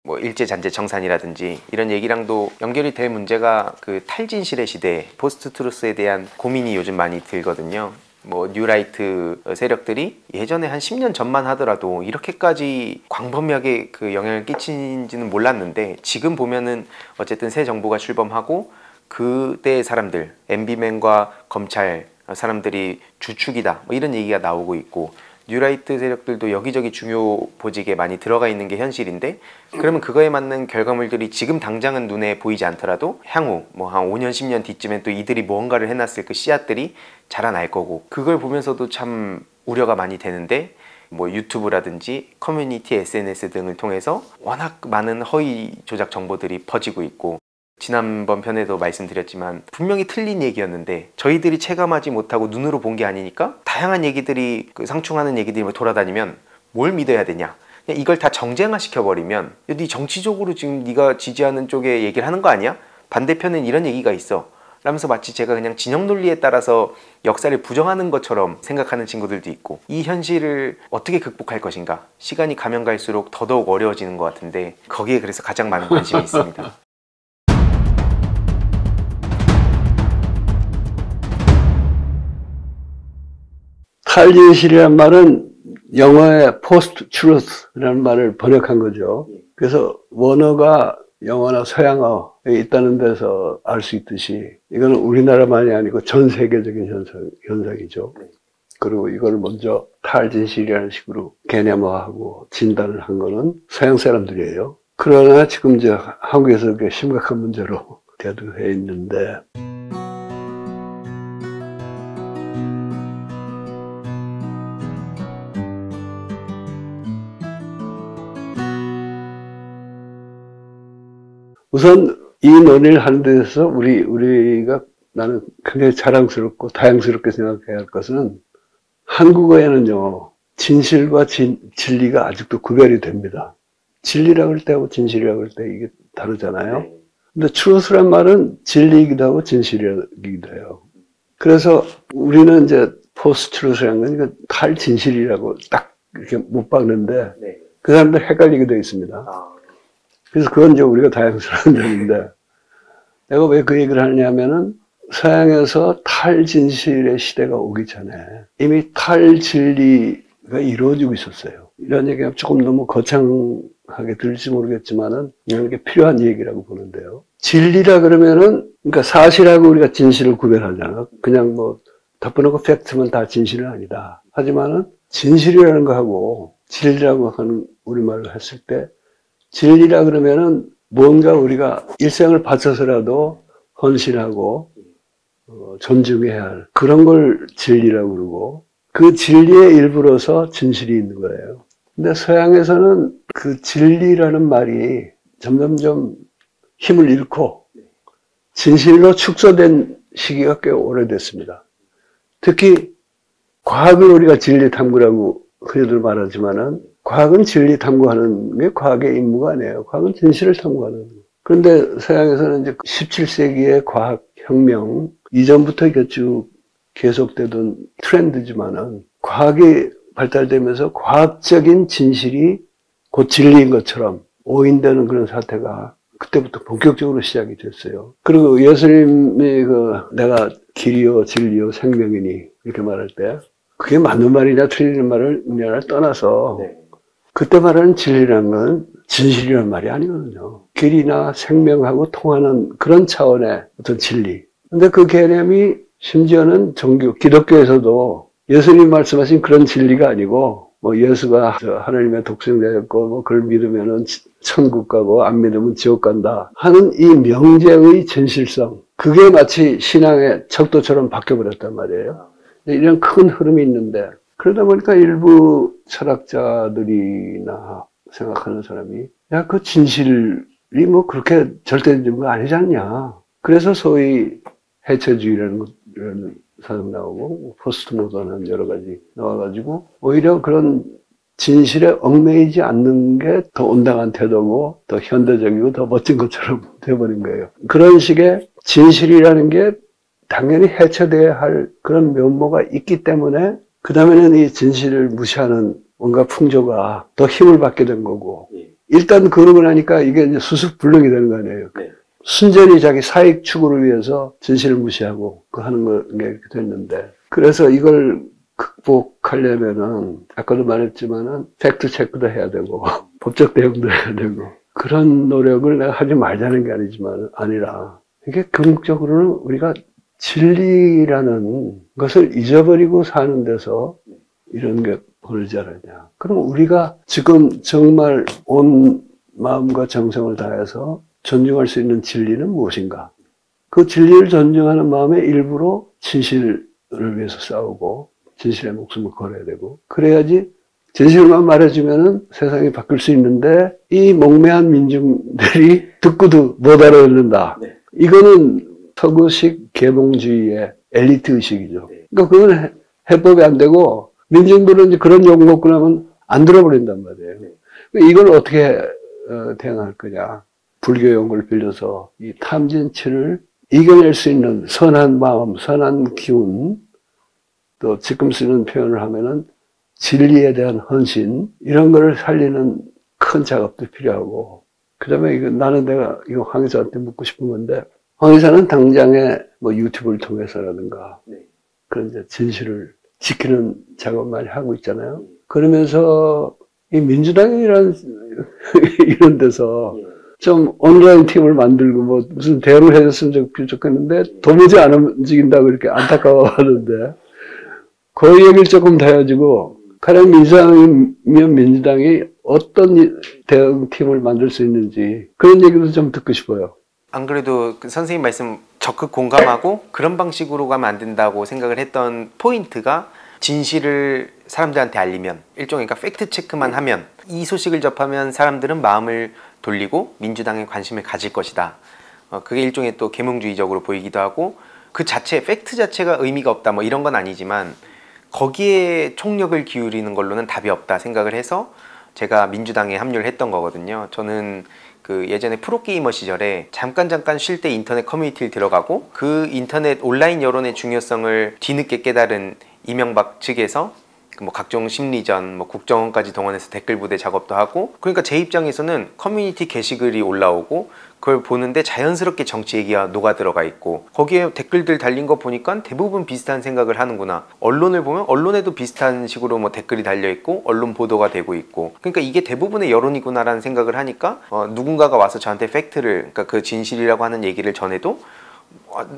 뭐 일제잔재 청산이라든지 이런 얘기랑도 연결이 될 문제가 그 탈진실의 시대, 포스트 트루스에 대한 고민이 요즘 많이 들거든요. 뭐 뉴라이트 세력들이 예전에 한 10년 전만 하더라도 이렇게까지 광범위하게 그 영향을 끼친지는 몰랐는데 지금 보면은 어쨌든 새 정부가 출범하고 그때 사람들, MB맨과 검찰 사람들이 주축이다 뭐 이런 얘기가 나오고 있고 뉴라이트 세력들도 여기저기 중요 보직에 많이 들어가 있는 게 현실인데 그러면 그거에 맞는 결과물들이 지금 당장은 눈에 보이지 않더라도 향후 뭐 한 5년 10년 뒤쯤엔 또 이들이 무언가를 해놨을 그 씨앗들이 자라날 거고 그걸 보면서도 참 우려가 많이 되는데 뭐 유튜브라든지 커뮤니티 SNS 등을 통해서 워낙 많은 허위 조작 정보들이 퍼지고 있고 지난번 편에도 말씀드렸지만 분명히 틀린 얘기였는데 저희들이 체감하지 못하고 눈으로 본 게 아니니까 다양한 얘기들이 상충하는 얘기들이 돌아다니면 뭘 믿어야 되냐 그냥 이걸 다 정쟁화 시켜버리면 네 정치적으로 지금 네가 지지하는 쪽에 얘기를 하는 거 아니야? 반대편엔 이런 얘기가 있어 라면서 마치 제가 그냥 진영 논리에 따라서 역사를 부정하는 것처럼 생각하는 친구들도 있고 이 현실을 어떻게 극복할 것인가 시간이 가면 갈수록 더더욱 어려워지는 것 같은데 거기에 그래서 가장 많은 관심이 있습니다. 탈진실이란 말은 영어의 post truth라는 말을 번역한 거죠. 그래서 원어가 영어나 서양어에 있다는 데서 알 수 있듯이 이거는 우리나라만이 아니고 전 세계적인 현상이죠. 그리고 이걸 먼저 탈진실이라는 식으로 개념화하고 진단을 한 거는 서양 사람들이에요. 그러나 지금 이제 한국에서 그게 심각한 문제로 대두해 있는데 우선 이 논의를 하는 데서 우리가 나는 굉장히 자랑스럽고 다양스럽게 생각해야 할 것은 한국어에는요 진실과 진리가 아직도 구별이 됩니다. 진리라고 할 때하고 진실이라고 할 때 이게 다르잖아요. 근데 truth란 말은 진리이기도 하고 진실이기도 해요. 그래서 우리는 이제 post truth라는 거니까 탈진실이라고 딱 이렇게 못 박는데 그 사람들 헷갈리게 되어 있습니다. 그래서 그건 이제 우리가 다양스러운 점인데 내가 왜 그 얘기를 하냐면은 서양에서 탈진실의 시대가 오기 전에 이미 탈진리의 이루어지고 있었어요. 이런 얘기가 조금 너무 거창하게 들릴지 모르겠지만은 이런 게 필요한 얘기라고 보는데요. 진리라 그러면은 그러니까 사실하고 우리가 진실을 구별하잖아요. 그냥 뭐 덮어놓고 팩트면 다 진실은 아니다. 하지만은 진실이라는 거하고 진리라고 하는 우리말로 했을 때 진리라 그러면은 뭔가 우리가 일생을 바쳐서라도 헌신하고 존중해야 할 그런 걸 진리라고 그러고 그 진리의 일부로서 진실이 있는 거예요. 근데 서양에서는 그 진리라는 말이 점점점 힘을 잃고 진실로 축소된 시기가 꽤 오래됐습니다. 특히 과학을 우리가 진리 탐구라고 흔히들 말하지만은 과학은 진리 탐구하는 게 과학의 임무가 아니에요. 과학은 진실을 탐구하는 거예요. 그런데 서양에서는 이제 17세기의 과학혁명 이전부터 이게 쭉 계속되던 트렌드지만은 과학이 발달되면서 과학적인 진실이 곧 진리인 것처럼 오인되는 그런 사태가 그때부터 본격적으로 시작이 됐어요. 그리고 예수님이 내가 길이요 진리요 생명이니 이렇게 말할 때 그게 맞는 말이냐 틀리는 말을 떠나서 그때 말하는 진리라는 건 진실이라는 말이 아니거든요. 길이나 생명하고 통하는 그런 차원의 어떤 진리. 근데 그 개념이 심지어는 기독교에서도 예수님 말씀하신 그런 진리가 아니고 뭐 예수가 하나님의 독생자였고 뭐 그걸 믿으면은 천국 가고 안 믿으면 지옥 간다 하는 이 명제의 진실성 그게 마치 신앙의 척도처럼 바뀌어버렸단 말이에요. 이런 큰 흐름이 있는데 그러다 보니까 일부 철학자들이나 생각하는 사람이 야, 그 진실이 뭐 그렇게 절대적인 거 아니지 않냐. 그래서 소위 해체주의라는 사람 나오고 포스트 모던한 여러 가지 나와가지고 오히려 그런 진실에 얽매이지 않는 게 더 온당한 태도고 더 현대적이고 더 멋진 것처럼 돼버린 거예요. 그런 식의 진실이라는 게 당연히 해체돼야 할 그런 면모가 있기 때문에 그 다음에는 이 진실을 무시하는 뭔가 풍조가 더 힘을 받게 된 거고 일단 그러고 나니까 이게 이제 수습불능이 되는 거 아니에요. 순전히 자기 사익 추구를 위해서 진실을 무시하고 그 하는 게 이렇게 됐는데 그래서 이걸 극복하려면은 아까도 말했지만은 팩트 체크도 해야 되고 법적 대응도 해야 되고 그런 노력을 내가 하지 말자는 게 아니라 이게 궁극적으로는 우리가 진리라는 것을 잊어버리고 사는 데서 이런 게 벌어지지 않았냐. 그럼 우리가 지금 정말 온 마음과 정성을 다해서 존중할 수 있는 진리는 무엇인가? 그 진리를 존중하는 마음의 일부로 진실을 위해서 싸우고 진실의 목숨을 걸어야 되고 그래야지 진실만 말해주면은 세상이 바뀔 수 있는데 이 몽매한 민중들이 듣고도 못 알아듣는다. 이거는 서구식 계몽주의의 엘리트 의식이죠. 그러니까 그건 해법이 안 되고 민중들은 이제 그런 욕 먹고 나면 안 들어버린단 말이에요. 이걸 어떻게 대응할 거냐. 불교 용어를 빌려서 이 탐진치를 이겨낼 수 있는 선한 마음, 선한 기운, 또 지금 쓰는 표현을 하면은 진리에 대한 헌신, 이런 거를 살리는 큰 작업도 필요하고, 그 다음에 내가 이거 황 의사한테 묻고 싶은 건데, 황 의사는 당장에 뭐 유튜브를 통해서라든가, 그런 이제 진실을 지키는 작업 많이 하고 있잖아요. 그러면서 이 민주당이란 이런 데서 좀 온라인 팀을 만들고 뭐 무슨 대우를 해줬으면 좋겠는데 도무지 안 움직인다고 이렇게 안타까워하는데 그 얘기를 조금 더 해가지고 가령 민주당이면 민주당이 어떤 대응팀을 만들 수 있는지 그런 얘기도 좀 듣고 싶어요. 안 그래도 그 선생님 말씀 적극 공감하고 그런 방식으로 가면 안 된다고 생각을 했던 포인트가 진실을 사람들한테 알리면 일종의 그러니까 팩트 체크만 하면 이 소식을 접하면 사람들은 마음을 돌리고 민주당에 관심을 가질 것이다. 그게 일종의 또 계몽주의적으로 보이기도 하고 그 자체 팩트 자체가 의미가 없다 뭐 이런 건 아니지만 거기에 총력을 기울이는 걸로는 답이 없다 생각을 해서 제가 민주당에 합류를 했던 거거든요. 저는 그 예전에 프로게이머 시절에 잠깐 쉴 때 인터넷 커뮤니티를 들어가고 그 인터넷 온라인 여론의 중요성을 뒤늦게 깨달은 이명박 측에서 뭐 각종 심리전, 뭐 국정원까지 동원해서 댓글 부대 작업도 하고 그러니까 제 입장에서는 커뮤니티 게시글이 올라오고 그걸 보는데 자연스럽게 정치 얘기가 녹아 들어가 있고 거기에 댓글들 달린 거 보니까 대부분 비슷한 생각을 하는구나. 언론을 보면 언론에도 비슷한 식으로 뭐 댓글이 달려 있고 언론 보도가 되고 있고 그러니까 이게 대부분의 여론이구나라는 생각을 하니까 누군가가 와서 저한테 팩트를 그러니까 그 진실이라고 하는 얘기를 전해도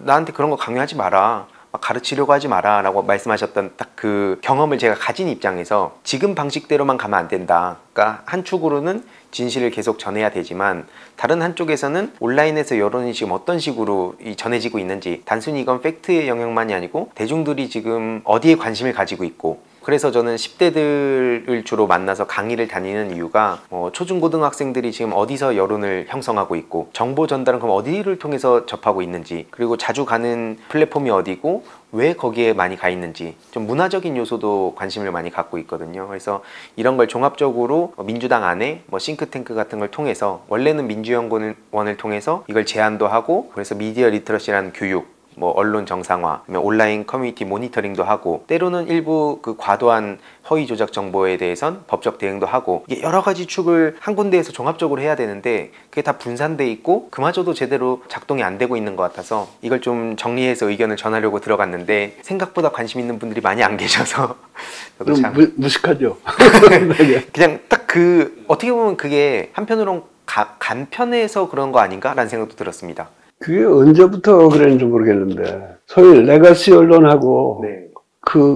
나한테 그런 거 강요하지 마라. 가르치려고 하지 마라 라고 말씀하셨던 딱 그 경험을 제가 가진 입장에서 지금 방식대로만 가면 안 된다. 그러니까 한 축으로는 진실을 계속 전해야 되지만 다른 한쪽에서는 온라인에서 여론이 지금 어떤 식으로 전해지고 있는지 단순히 이건 팩트의 영역만이 아니고 대중들이 지금 어디에 관심을 가지고 있고 그래서 저는 10대들을 주로 만나서 강의를 다니는 이유가 초중고등학생들이 지금 어디서 여론을 형성하고 있고 정보 전달은 그럼 어디를 통해서 접하고 있는지 그리고 자주 가는 플랫폼이 어디고 왜 거기에 많이 가 있는지 좀 문화적인 요소도 관심을 많이 갖고 있거든요. 그래서 이런 걸 종합적으로 민주당 안에 싱크탱크 같은 걸 통해서 원래는 민주연구원을 통해서 이걸 제안도 하고 그래서 미디어 리터러시라는 교육 언론 정상화, 온라인 커뮤니티 모니터링도 하고 때로는 일부 그 과도한 허위 조작 정보에 대해선 법적 대응도 하고 이게 여러 가지 축을 한 군데에서 종합적으로 해야 되는데 그게 다 분산돼 있고 그마저도 제대로 작동이 안 되고 있는 것 같아서 이걸 좀 정리해서 의견을 전하려고 들어갔는데 생각보다 관심 있는 분들이 많이 안 계셔서 저도 참 무식하죠. 그냥 딱 어떻게 보면 그게 한편으로는 간편해서 그런 거 아닌가 라는 생각도 들었습니다. 그게 언제부터 그랬는지 모르겠는데 소위 레거시 언론하고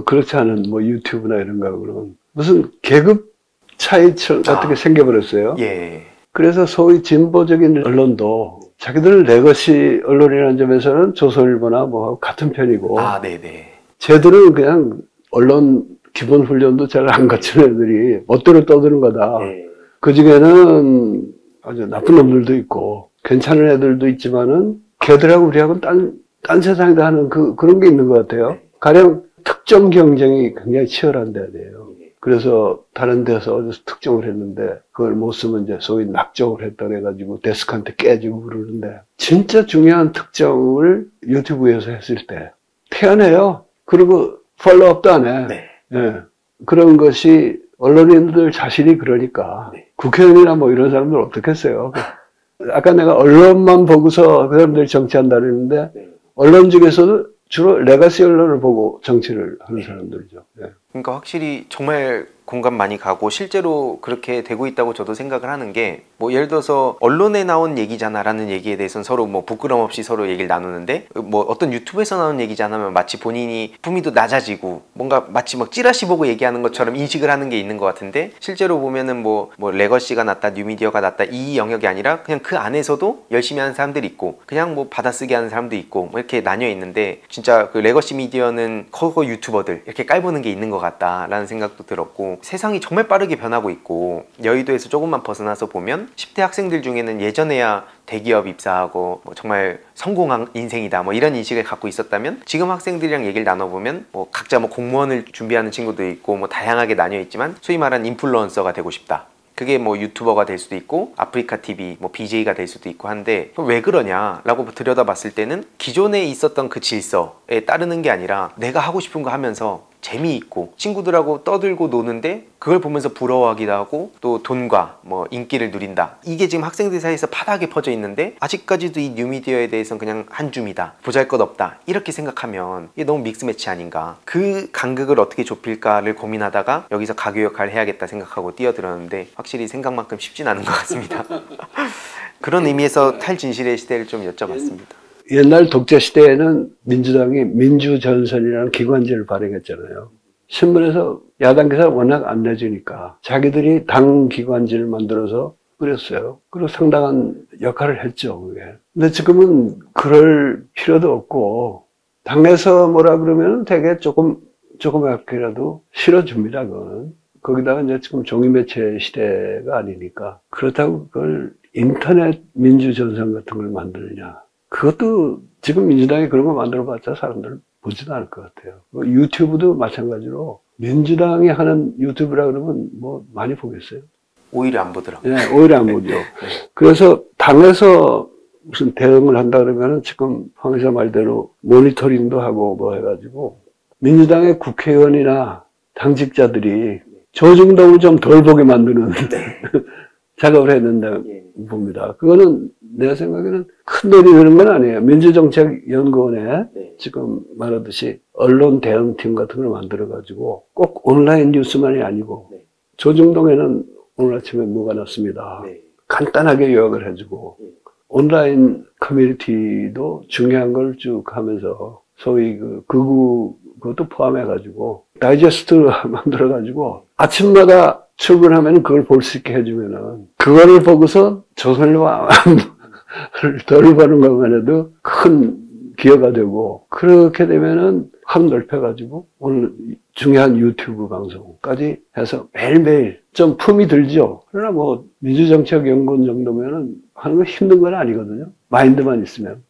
그렇지 않은 유튜브나 이런 거하고는 무슨 계급 차이처럼 어떻게 생겨버렸어요. 예. 그래서 소위 진보적인 언론도 자기들 레거시 언론이라는 점에서는 조선일보나 같은 편이고 네네. 쟤들은 그냥 언론 기본 훈련도 잘 안 갖춘 애들이 멋대로 떠드는 거다. 그 중에는 아주 나쁜 놈들도 있고 괜찮은 애들도 있지만은 걔들하고 우리하고는 딴 세상에다 하는 그런 게 있는 것 같아요. 가령 특정 경쟁이 굉장히 치열한 데예요. 그래서 다른 데서 어디서 특정을 했는데 그걸 못 쓰면 이제 소위 낙정을 했다 그래가지고 데스크한테 깨지고 그러는데 진짜 중요한 특정을 유튜브에서 했을 때 태연해요. 그리고 팔로우업도 안 해. 예. 그런 것이 언론인들 자신이 그러니까 국회의원이나 이런 사람들 어떻겠어요. 아까 내가 언론만 보고서 그 사람들이 정치한다 그랬는데 언론 중에서도 주로 레거시 언론을 보고 정치를 하는 사람들이죠. 그러니까 확실히 정말 공감 많이 가고 실제로 그렇게 되고 있다고 저도 생각을 하는 게 예를 들어서 언론에 나온 얘기잖아 라는 얘기에 대해서는 서로 부끄럼 없이 서로 얘기를 나누는데 어떤 유튜브에서 나온 얘기잖아 하면 마치 본인이 품위도 낮아지고 뭔가 마치 찌라시 보고 얘기하는 것처럼 인식을 하는 게 있는 것 같은데 실제로 보면은 레거시가 낫다 뉴미디어가 낫다 이 영역이 아니라 그냥 그 안에서도 열심히 하는 사람들이 있고 그냥 받아쓰기 하는 사람도 있고 이렇게 나뉘어 있는데 진짜 그 레거시 미디어는 커거 유튜버들 이렇게 깔보는 게 있는 것 같다라는 생각도 들었고 세상이 정말 빠르게 변하고 있고 여의도에서 조금만 벗어나서 보면 10대 학생들 중에는 예전에야 대기업 입사하고 정말 성공한 인생이다 이런 인식을 갖고 있었다면 지금 학생들이랑 얘기를 나눠보면 각자 공무원을 준비하는 친구도 있고 다양하게 나뉘어 있지만 소위 말하는 인플루언서가 되고 싶다. 그게 유튜버가 될 수도 있고 아프리카 TV, BJ가 될 수도 있고 한데 왜 그러냐라고 들여다봤을 때는 기존에 있었던 그 질서에 따르는 게 아니라 내가 하고 싶은 거 하면서 재미있고 친구들하고 떠들고 노는데 그걸 보면서 부러워하기도 하고 또 돈과 인기를 누린다. 이게 지금 학생들 사이에서 파다하게 퍼져 있는데 아직까지도 이 뉴미디어에 대해서는 그냥 한 줌이다. 보잘것없다. 이렇게 생각하면 이게 너무 믹스매치 아닌가. 그 간극을 어떻게 좁힐까를 고민하다가 여기서 가교 역할을 해야겠다 생각하고 뛰어들었는데 확실히 생각만큼 쉽진 않은 것 같습니다. 그런 의미에서 탈진실의 시대를 좀 여쭤봤습니다. 옛날 독재 시대에는 민주당이 민주전선이라는 기관지를 발행했잖아요. 신문에서 야당 기사 워낙 안 내주니까 자기들이 당 기관지를 만들어서 그랬어요. 그리고 상당한 역할을 했죠, 그게. 근데 지금은 그럴 필요도 없고 당에서 뭐라 그러면 되게 조그맣게라도 실어줍니다, 그거는. 거기다가 이제 지금 종이매체 시대가 아니니까. 그렇다고 그걸 인터넷 민주전선 같은 걸 만드느냐. 그것도 지금 민주당이 그런 거 만들어봤자 사람들 보지도 않을 것 같아요. 유튜브도 마찬가지로 민주당이 하는 유튜브라 그러면 많이 보겠어요? 오히려 안 보더라고요. 네, 오히려 안 보죠. 그래서 당에서 무슨 대응을 한다 그러면은 지금 황 의사 말대로 모니터링도 하고 해가지고 민주당의 국회의원이나 당직자들이 조중동을 좀 덜 보게 만드는 작업을 했는데 봅니다. 그거는 내가 생각에는 큰 돈이 드는 건 아니에요. 민주정책연구원에 네. 지금 말하듯이 언론 대응팀 같은 걸 만들어가지고 꼭 온라인 뉴스만이 아니고 네. 조중동에는 오늘 아침에 뭐가 났습니다. 네. 간단하게 요약을 해주고 온라인 커뮤니티도 중요한 걸 쭉 하면서 소위 그것도 포함해가지고 다이제스트 만들어가지고 아침마다 출근하면 그걸 볼 수 있게 해주면은 그거를 보고서 조선일보를 덜 보는 것만 해도 큰 기여가 되고 그렇게 되면은 확 넓혀가지고 오늘 중요한 유튜브 방송까지 해서 매일매일 좀 품이 들죠. 그러나 뭐 민주정책연구원 정도면은 하는 거 힘든 건 아니거든요. 마인드만 있으면.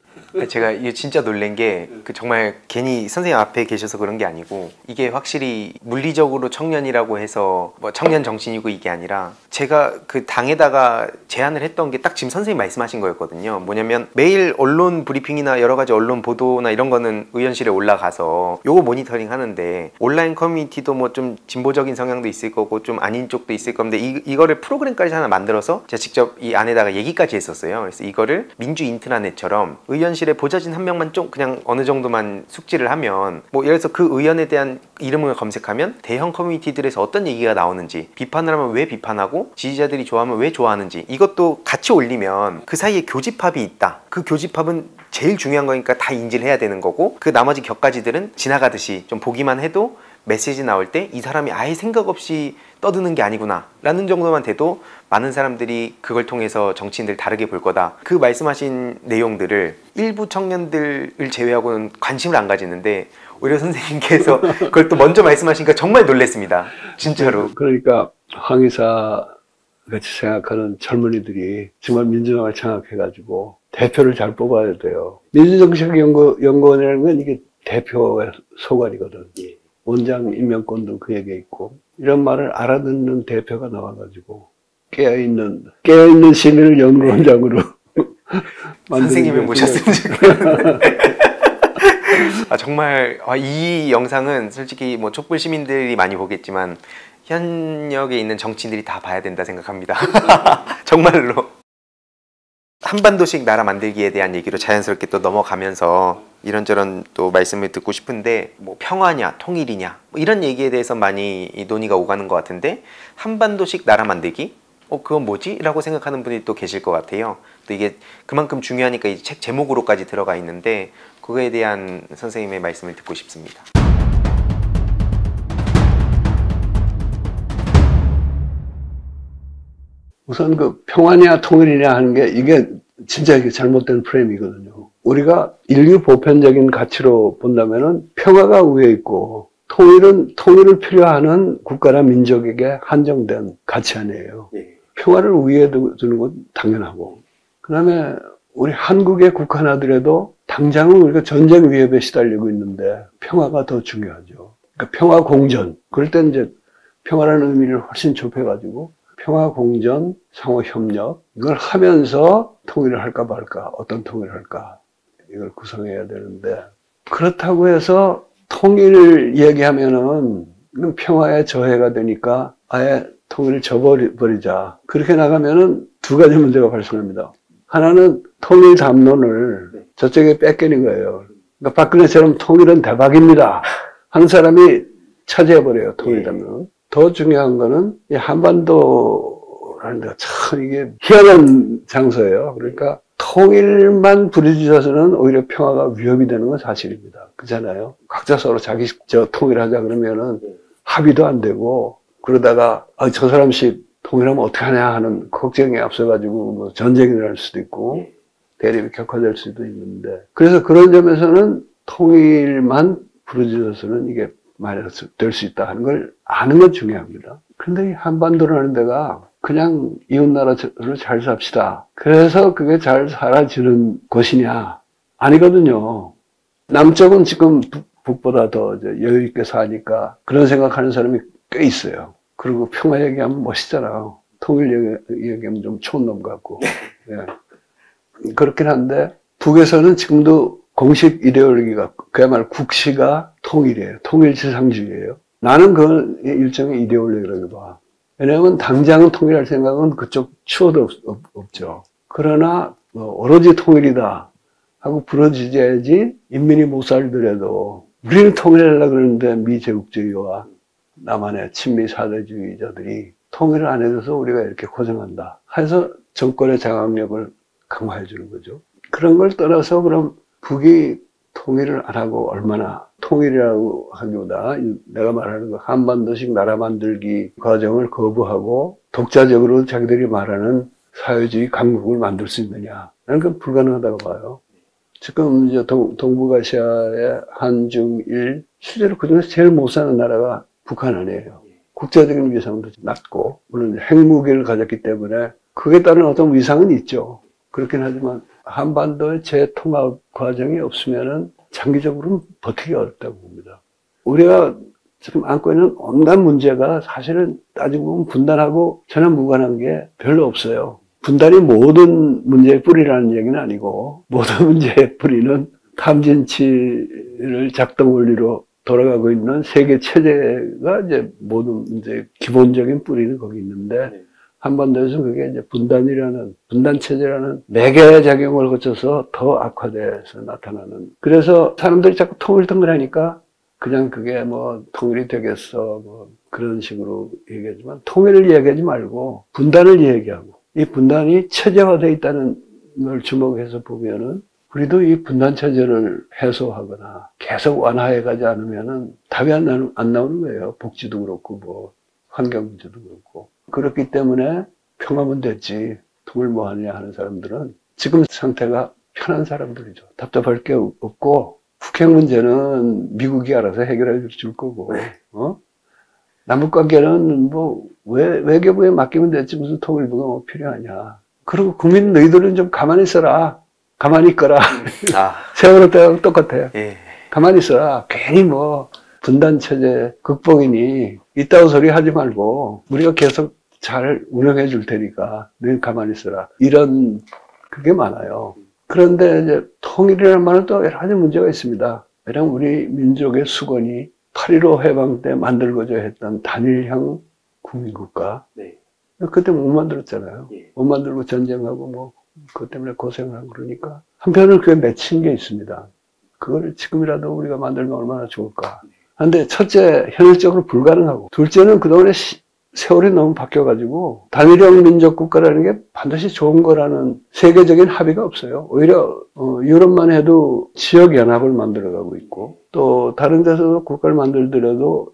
제가 이게 진짜 놀란 게 정말 괜히 선생님 앞에 계셔서 그런 게 아니고 이게 확실히 물리적으로 청년이라고 해서 뭐 청년 정신이고 이게 아니라 제가 그 당에다가 제안을 했던 게 딱 지금 선생님 말씀하신 거였거든요. 뭐냐면 매일 언론 브리핑이나 여러 가지 언론 보도나 이런 거는 의원실에 올라가서 요거 모니터링 하는데 온라인 커뮤니티도 뭐 좀 진보적인 성향도 있을 거고 좀 아닌 쪽도 있을 건데 이거를 프로그램까지 하나 만들어서 제가 직접 이 안에다가 얘기까지 했었어요. 그래서 이거를 민주 인트라넷처럼 의원실에 보좌진 한 명만 좀 그냥 어느 정도만 숙지를 하면 뭐 예를 들어서 그 의원에 대한 이름을 검색하면 대형 커뮤니티들에서 어떤 얘기가 나오는지 비판을 하면 왜 비판하고 지지자들이 좋아하면 왜 좋아하는지 이것도 같이 올리면 그 사이에 교집합이 있다. 그 교집합은 제일 중요한 거니까 다 인지를 해야 되는 거고 그 나머지 격가지들은 지나가듯이 좀 보기만 해도 메시지 나올 때 이 사람이 아예 생각 없이 떠드는 게 아니구나 라는 정도만 돼도 많은 사람들이 그걸 통해서 정치인들 다르게 볼 거다. 그 말씀하신 내용들을 일부 청년들을 제외하고는 관심을 안 가지는데 오히려 선생님께서 그걸 또 먼저 말씀하시니까 정말 놀랐습니다. 진짜로. 그러니까 황의사 같이 생각하는 젊은이들이 정말 민주당을 장악해가지고 대표를 잘 뽑아야 돼요. 민주정책연구원이라는 건 이게 대표의 소관이거든. 원장 임명권도 그에게 있고 이런 말을 알아듣는 대표가 나와가지고 깨어있는 시민을 연구원장으로 선생님을 모셨으면 좋겠어요. 정말 이 영상은 솔직히 뭐 촛불 시민들이 많이 보겠지만 현역에 있는 정치인들이 다 봐야 된다 생각합니다. 정말로. 한반도식 나라 만들기에 대한 얘기로 자연스럽게 또 넘어가면서 이런저런 또 말씀을 듣고 싶은데 뭐 평화냐 통일이냐 뭐 이런 얘기에 대해서 많이 논의가 오가는 것 같은데 한반도식 나라 만들기? 그건 뭐지? 라고 생각하는 분이 또 계실 것 같아요. 또 이게 그만큼 중요하니까 이 책 제목으로까지 들어가 있는데 그거에 대한 선생님의 말씀을 듣고 싶습니다. 우선 그 평화냐 통일이냐 하는 게 이게 진짜 이게 잘못된 프레임이거든요. 우리가 인류 보편적인 가치로 본다면은 평화가 위에 있고 통일을 필요하는 국가나 민족에게 한정된 가치 아니에요. 평화를 위에 두는 건 당연하고 그 다음에 우리 한국에 국한하더라도 당장은 우리가 전쟁 위협에 시달리고 있는데 평화가 더 중요하죠. 그러니까 평화 공전. 그럴 때 이제 평화라는 의미를 훨씬 좁혀가지고 평화 공전, 상호 협력 이걸 하면서 통일을 할까 말까, 어떤 통일을 할까 이걸 구성해야 되는데 그렇다고 해서 통일을 얘기하면은 평화에 저해가 되니까 아예 통일을 저버리자. 그렇게 나가면은 두 가지 문제가 발생합니다. 하나는 통일 담론을 저쪽에 뺏기는 거예요. 그러니까 박근혜처럼 통일은 대박입니다 하는 사람이 차지해버려요, 통일 담론. 더 중요한 거는 이 한반도라는 데가 참 이게 희한한 장소예요. 그러니까 통일만 부르짖어서는 오히려 평화가 위협이 되는 건 사실입니다. 그렇잖아요. 각자 서로 자기 통일하자 그러면은 합의도 안 되고 그러다가 저 사람씩 통일하면 어떡하냐 하는 걱정에 앞서가지고 뭐 전쟁이 날 수도 있고 대립이 격화될 수도 있는데 그래서 그런 점에서는 통일만 부르짖어서는 이게 마이너스 될 수 있다 하는 걸 아는 건 중요합니다. 그런데 이 한반도라는 데가 그냥 이웃나라로 잘 삽시다. 그래서 그게 잘 살아지는 곳이냐? 아니거든요. 남쪽은 지금 북보다 더 여유 있게 사니까 그런 생각하는 사람이 꽤 있어요. 그리고 평화 얘기하면 멋있잖아요. 통일 얘기하면 좀 좋은 놈 같고. 예. 그렇긴 한데 북에서는 지금도 공식 이데올로기가 그야말로 국시가 통일이에요. 통일지상주의예요. 나는 그건 일종의 이데올로기라고 봐. 왜냐하면 당장은 통일할 생각은 그쪽 추호도 없죠. 그러나 오로지 통일이다 하고 부러지져야지 인민이 못 살더라도 우리는 통일하려고 그러는데 미제국주의와 남한의 친미 사대주의자들이 통일을 안 해줘서 우리가 이렇게 고생한다 해서 정권의 장악력을 강화해 주는 거죠. 그런 걸 떠나서 그럼 북이 통일을 안 하고 얼마나 통일이라고 하기보다 내가 말하는 거 한반도식 나라 만들기 과정을 거부하고 독자적으로 자기들이 말하는 사회주의 강국을 만들 수 있느냐. 나는 그건 불가능하다고 봐요. 지금 이제 동북아시아의 한중일 실제로 그중에서 제일 못 사는 나라가 북한 아니에요. 국제적인 위상도 낮고 물론 핵무기를 가졌기 때문에 그에 따른 어떤 위상은 있죠. 그렇긴 하지만 한반도의 재통합 과정이 없으면은 장기적으로는 버티기 어렵다고 봅니다. 우리가 지금 안고 있는 온갖 문제가 사실은 따지고 보면 분단하고 전혀 무관한 게 별로 없어요. 분단이 모든 문제의 뿌리라는 얘기는 아니고 모든 문제의 뿌리는 탐진치를 작동 원리로 돌아가고 있는 세계 체제가 이제 모든 문제의 기본적인 뿌리는 거기 있는데 한반도에서 그게 이제 분단체제라는 매개 작용을 거쳐서 더 악화돼서 나타나는. 그래서 사람들이 자꾸 통일통일하니까 그냥 그게 뭐 통일이 되겠어 뭐 그런 식으로 얘기하지만 통일을 얘기하지 말고 분단을 얘기하고 이 분단이 체제화되어 있다는 걸 주목해서 보면은 우리도 이 분단 체제를 해소하거나 계속 완화해 가지 않으면은 답이 안 나오는 거예요. 복지도 그렇고 뭐 환경 문제도 그렇고. 그렇기 때문에 평화면 됐지 통일 뭐 하느냐 하는 사람들은 지금 상태가 편한 사람들이죠. 답답할 게 없고 북핵 문제는 미국이 알아서 해결해 줄 거고 남북관계는 뭐 외교부에 맡기면 됐지 무슨 통일부가 뭐 필요하냐. 그리고 국민 너희들은 좀 가만히 있어라. 가만히 있거라. 세월호 때랑 똑같아요. 예. 가만히 있어라. 괜히 뭐 분단체제 극복이니 이따위 소리 하지 말고 우리가 계속 잘 운영해 줄 테니까 너희 가만히 있어라. 이런 그게 많아요. 그런데 이제 통일이라는 말은 또 여러 가지 문제가 있습니다. 왜냐하면 우리 민족의 수건이 8.15 해방 때 만들고자 했던 단일형 국민국가. 네. 그때 못 만들었잖아요. 예. 못 만들고 전쟁하고 뭐 그것 때문에 고생을 하고 그러니까 한편으로 그게 맺힌 게 있습니다. 그걸 지금이라도 우리가 만들면 얼마나 좋을까. 그런데 첫째, 현실적으로 불가능하고 둘째는 그동안에 세월이 너무 바뀌어가지고 단일형 민족국가라는 게 반드시 좋은 거라는 세계적인 합의가 없어요. 오히려 유럽만 해도 지역연합을 만들어가고 있고 또 다른 데서도 국가를 만들더라도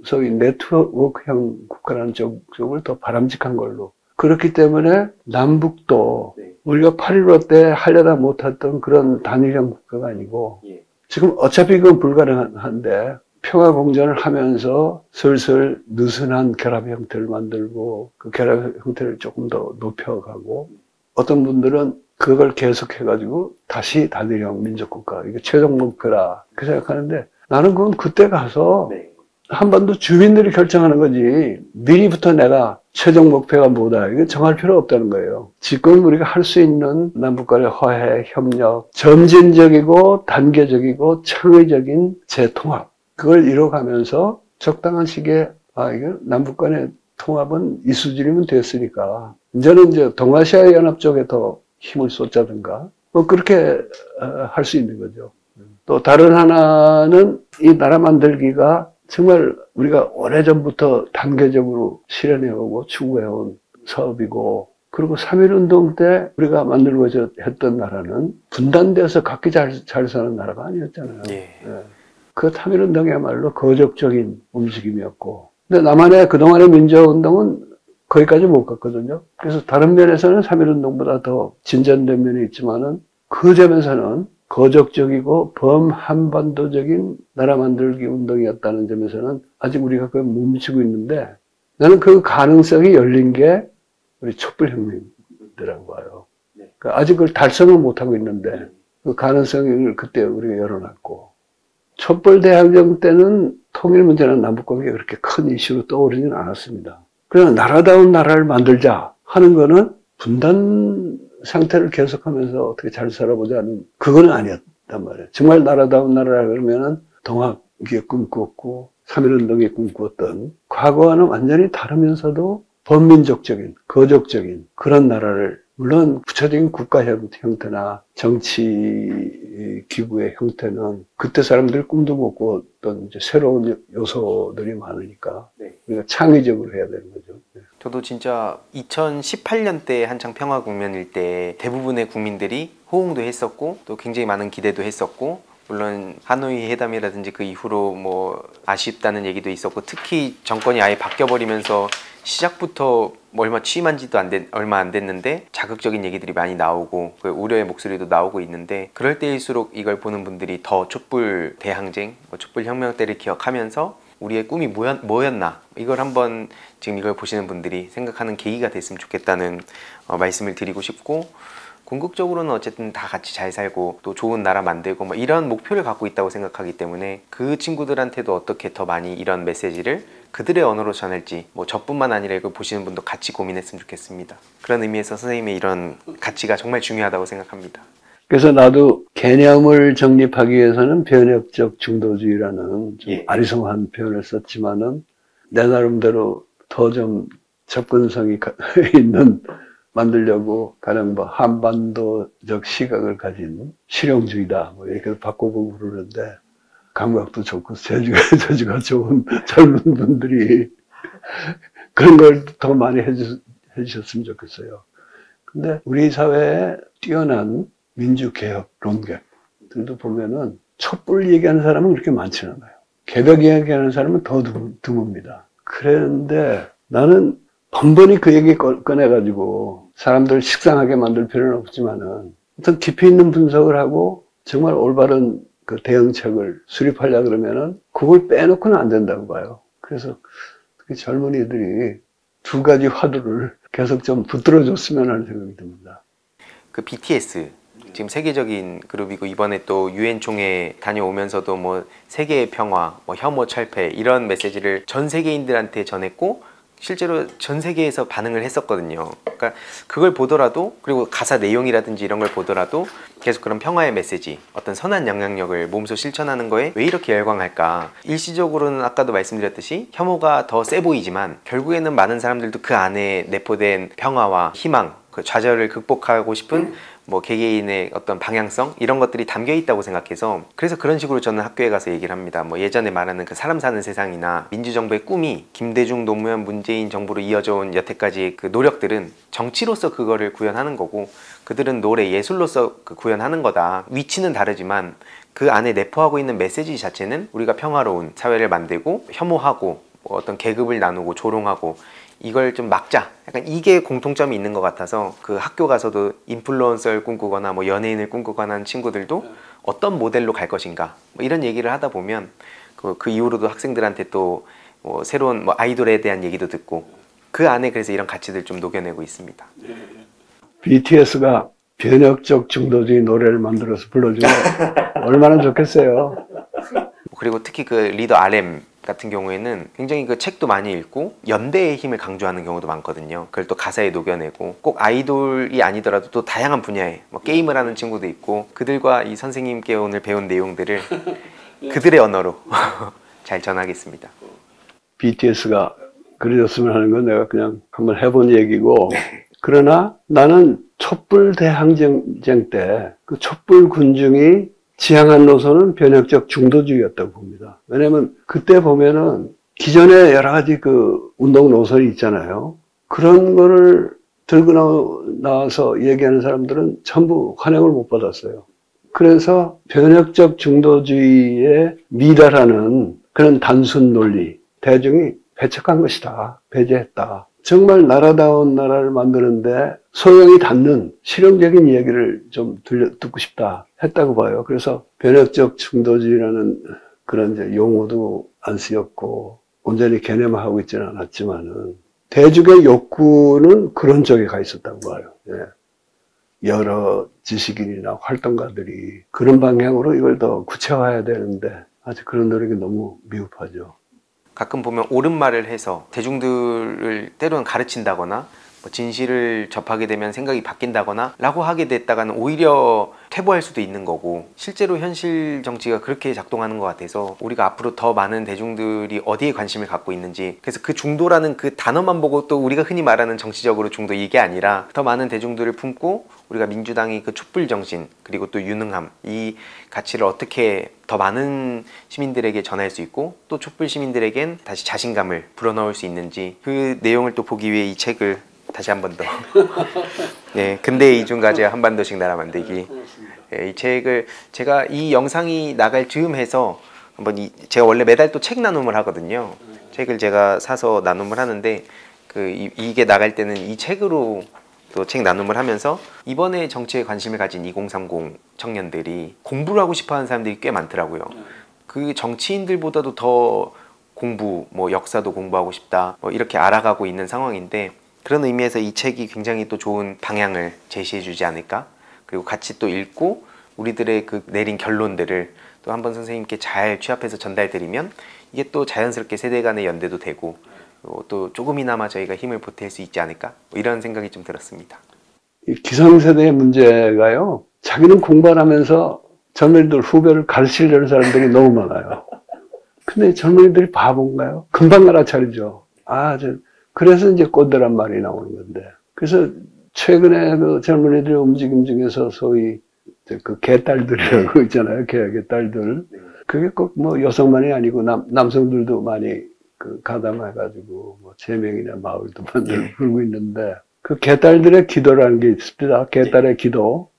소위 네트워크형 국가라는 쪽을 더 바람직한 걸로 그렇기 때문에 남북도 우리가 8.15 때 하려다 못했던 그런 단일형 국가가 아니고 지금 어차피 그건 불가능한데 평화 공존을 하면서 슬슬 느슨한 결합 형태를 만들고 그 결합 형태를 조금 더 높여가고 어떤 분들은 그걸 계속해가지고 다시 단일형 민족국가 이게 최종 목표라 그 생각하는데 나는 그건 그때 가서 한반도 주민들이 결정하는 거지 미리부터 내가 최종 목표가 뭐다 이거 정할 필요 없다는 거예요. 지금 우리가 할 수 있는 남북 간의 화해, 협력, 점진적이고 단계적이고 창의적인 재통합 그걸 이뤄가면서 적당한 시기에 이거 남북 간의 통합은 이 수준이면 됐으니까 이제는 이제 동아시아 연합 쪽에 더 힘을 쏟자든가 뭐 그렇게 할 수 있는 거죠. 또 다른 하나는 이 나라 만들기가 정말 우리가 오래전부터 단계적으로 실현해오고 추구해온 사업이고 그리고 3.1운동 때 우리가 만들고자 했던 나라는 분단돼서 각기 잘 사는 나라가 아니었잖아요. 예. 예. 그 3.1운동이야말로 거적적인 움직임이었고 근데 남한의 그동안의 민주화운동은 거기까지 못 갔거든요. 그래서 다른 면에서는 3.1운동보다 더 진전된 면이 있지만은 그 점에서는 거적적이고 범한반도적인 나라 만들기 운동이었다는 점에서는 아직 우리가 그걸 멈추고 있는데 나는 그 가능성이 열린 게 우리 촛불혁명이라고 봐요. 그러니까 아직 그걸 달성을 못하고 있는데 그 가능성을 그때 우리가 열어놨고 촛불대항전 때는 통일 문제나 남북관계가 그렇게 큰 이슈로 떠오르지는 않았습니다. 그냥 나라다운 나라를 만들자 하는 거는 분단 상태를 계속하면서 어떻게 잘 살아보자는 그거는 아니었단 말이에요. 정말 나라다운 나라라 그러면은 동학이 꿈꾸었고 3.1운동이 꿈꾸었던 과거와는 완전히 다르면서도 범민족적인, 거족적인 그런 나라를 물론 구체적인 국가 형태나 정치 기구의 형태는 그때 사람들이 꿈도 못 꾸었던 이제 새로운 요소들이 많으니까 우리가 창의적으로 해야 되는 거죠. 저도 진짜 2018년 때 한창 평화 국면일 때 대부분의 국민들이 호응도 했었고 또 굉장히 많은 기대도 했었고, 물론 하노이 회담이라든지 그 이후로 뭐 아쉽다는 얘기도 있었고, 특히 정권이 아예 바뀌어버리면서 시작부터 얼마 취임한 지도 얼마 안 됐는데 자극적인 얘기들이 많이 나오고 그 우려의 목소리도 나오고 있는데, 그럴 때일수록 이걸 보는 분들이 더 촛불 대항쟁, 촛불 혁명 때를 기억하면서 우리의 꿈이 뭐였나, 이걸 한번 지금 이걸 보시는 분들이 생각하는 계기가 됐으면 좋겠다는 말씀을 드리고 싶고, 궁극적으로는 어쨌든 다 같이 잘 살고 또 좋은 나라 만들고 뭐 이런 목표를 갖고 있다고 생각하기 때문에 그 친구들한테도 어떻게 더 많이 이런 메시지를 그들의 언어로 전할지, 뭐 저뿐만 아니라 이걸 보시는 분도 같이 고민했으면 좋겠습니다. 그런 의미에서 선생님의 이런 가치가 정말 중요하다고 생각합니다. 그래서 나도 개념을 정립하기 위해서는 변혁적 중도주의라는 좀 아리송한 표현을 썼지만은 내 나름대로 더 좀 접근성이 있는 만들려고 가령 뭐 한반도적 시각을 가진 실용주의다 뭐 이렇게 바꿔보고 그러는데, 감각도 좋고 재주가 좋은 젊은 분들이 그런 걸 더 많이 해주셨으면 좋겠어요. 근데 우리 사회에 뛰어난 민주개혁론객들도 보면은 촛불 얘기하는 사람은 그렇게 많지는 않아요. 개벽 얘기하는 사람은 더 드뭅니다. 그런데 나는 번번이 그 얘기 꺼내가지고 사람들 식상하게 만들 필요는 없지만은 어떤 깊이 있는 분석을 하고 정말 올바른 그 대응책을 수립하려 그러면은 그걸 빼놓고는 안 된다고 봐요. 그래서 특히 젊은이들이 두 가지 화두를 계속 좀 붙들어줬으면 하는 생각이 듭니다. 그 BTS 지금 세계적인 그룹이고, 이번에 또 유엔 총회 다녀오면서도 뭐 세계의 평화, 뭐 혐오 철폐 이런 메시지를 전 세계인들한테 전했고 실제로 전 세계에서 반응을 했었거든요. 그러니까 그걸 보더라도, 그리고 가사 내용이라든지 이런 걸 보더라도 계속 그런 평화의 메시지, 어떤 선한 영향력을 몸소 실천하는 거에 왜 이렇게 열광할까? 일시적으로는 아까도 말씀드렸듯이 혐오가 더 세 보이지만 결국에는 많은 사람들도 그 안에 내포된 평화와 희망, 그 좌절을 극복하고 싶은 뭐 개개인의 어떤 방향성 이런 것들이 담겨 있다고 생각해서, 그래서 그런 식으로 저는 학교에 가서 얘기를 합니다. 뭐 예전에 말하는 그 사람 사는 세상이나 민주정부의 꿈이 김대중, 노무현, 문재인 정부로 이어져 온 여태까지 그 노력들은 정치로서 그거를 구현하는 거고, 그들은 노래, 예술로서 그 구현하는 거다. 위치는 다르지만 그 안에 내포하고 있는 메시지 자체는 우리가 평화로운 사회를 만들고 혐오하고 뭐 어떤 계급을 나누고 조롱하고 이걸 좀 막자, 약간 이게 공통점이 있는 것 같아서, 그 학교 가서도 인플루언서를 꿈꾸거나 뭐 연예인을 꿈꾸거나 하는 친구들도 어떤 모델로 갈 것인가 뭐 이런 얘기를 하다 보면 그 이후로도 학생들한테 또 뭐 새로운 뭐 아이돌에 대한 얘기도 듣고, 그 안에 그래서 이런 가치들 좀 녹여내고 있습니다. BTS가 변혁적 중도주의 노래를 만들어서 불러주면 얼마나 좋겠어요. 그리고 특히 그 리더 RM 같은 경우에는 굉장히 그 책도 많이 읽고 연대의 힘을 강조하는 경우도 많거든요. 그걸 또 가사에 녹여내고, 꼭 아이돌이 아니더라도 또 다양한 분야에 뭐 게임을 하는 친구도 있고, 그들과 이 선생님께 오늘 배운 내용들을 그들의 언어로 잘 전하겠습니다. BTS가 그려졌으면 하는 건 내가 그냥 한번 해본 얘기고, 그러나 나는 촛불 대항쟁 때 그 촛불 군중이 지향한 노선은 변혁적 중도주의였다고 봅니다. 왜냐면 그때 보면은 기존에 여러 가지 그 운동 노선이 있잖아요. 그런 거를 들고 나와서 얘기하는 사람들은 전부 환영을 못 받았어요. 그래서 변혁적 중도주의에 미달하는 그런 단순 논리, 대중이 배척한 것이다, 배제했다. 정말 나라다운 나라를 만드는데 소용이 닿는 실용적인 이야기를 좀 듣고 싶다 했다고 봐요. 그래서 변혁적 중도주의라는 그런 이제 용어도 안 쓰였고, 온전히 개념화하고 있지는 않았지만은 대중의 욕구는 그런 쪽에 가 있었다고 봐요. 예. 여러 지식인이나 활동가들이 그런 방향으로 이걸 더 구체화해야 되는데 아직 그런 노력이 너무 미흡하죠. 가끔 보면 옳은 말을 해서 대중들을 때로는 가르친다거나 뭐 진실을 접하게 되면 생각이 바뀐다거나 라고 하게 됐다가는 오히려 퇴보할 수도 있는 거고, 실제로 현실 정치가 그렇게 작동하는 것 같아서 우리가 앞으로 더 많은 대중들이 어디에 관심을 갖고 있는지, 그래서 그 중도라는 그 단어만 보고 또 우리가 흔히 말하는 정치적으로 중도 이게 아니라 더 많은 대중들을 품고 우리가 민주당이 그 촛불 정신 그리고 또 유능함, 이 가치를 어떻게 더 많은 시민들에게 전할 수 있고 또 촛불 시민들에겐 다시 자신감을 불어넣을 수 있는지, 그 내용을 또 보기 위해 이 책을 다시 한 번 더 네, 근대의 이중과제와 한반도식 나라 만들기, 이 책을 제가 이 영상이 나갈 즈음 해서 한번 제가 원래 매달 또 책 나눔을 하거든요. 책을 제가 사서 나눔을 하는데 이게 나갈 때는 이 책으로 또 책 나눔을 하면서 이번에 정치에 관심을 가진 2030 청년들이 공부를 하고 싶어 하는 사람들이 꽤 많더라고요. 그 정치인들보다도 더 공부, 뭐 역사도 공부하고 싶다, 뭐 이렇게 알아가고 있는 상황인데, 그런 의미에서 이 책이 굉장히 또 좋은 방향을 제시해 주지 않을까. 그리고 같이 또 읽고 우리들의 그 내린 결론들을 또 한번 선생님께 잘 취합해서 전달드리면 이게 또 자연스럽게 세대 간의 연대도 되고 또 조금이나마 저희가 힘을 보탤 수 있지 않을까, 뭐 이런 생각이 좀 들었습니다. 이 기성세대의 문제가요, 자기는 공부를 하면서 젊은이들 후배를 가르치려는 사람들이 너무 많아요. 근데 젊은이들이 바본가요? 금방 알아차리죠. 그래서 이제 꼰대란 말이 나오는 건데. 그래서 최근에 그 젊은이들의 움직임 중에서 소위 그 개딸들이라고 있잖아요. 개딸들. 그게 꼭 뭐 여성만이 아니고 남성들도 많이 그 가담해가지고 뭐 3명이나 마을도 만들고 있는데, 그 개딸들의 기도라는 게 있습니다. 개딸의 기도.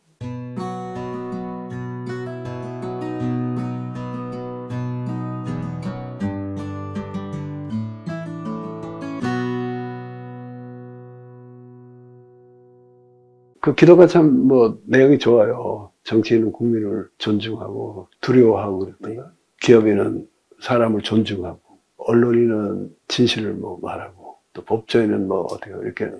그 기도가 참 뭐 내용이 좋아요. 정치인은 국민을 존중하고 두려워하고 그랬던가, 기업인은 사람을 존중하고, 언론인은 진실을 뭐 말하고, 또 법조인은 뭐 어떻게 이렇게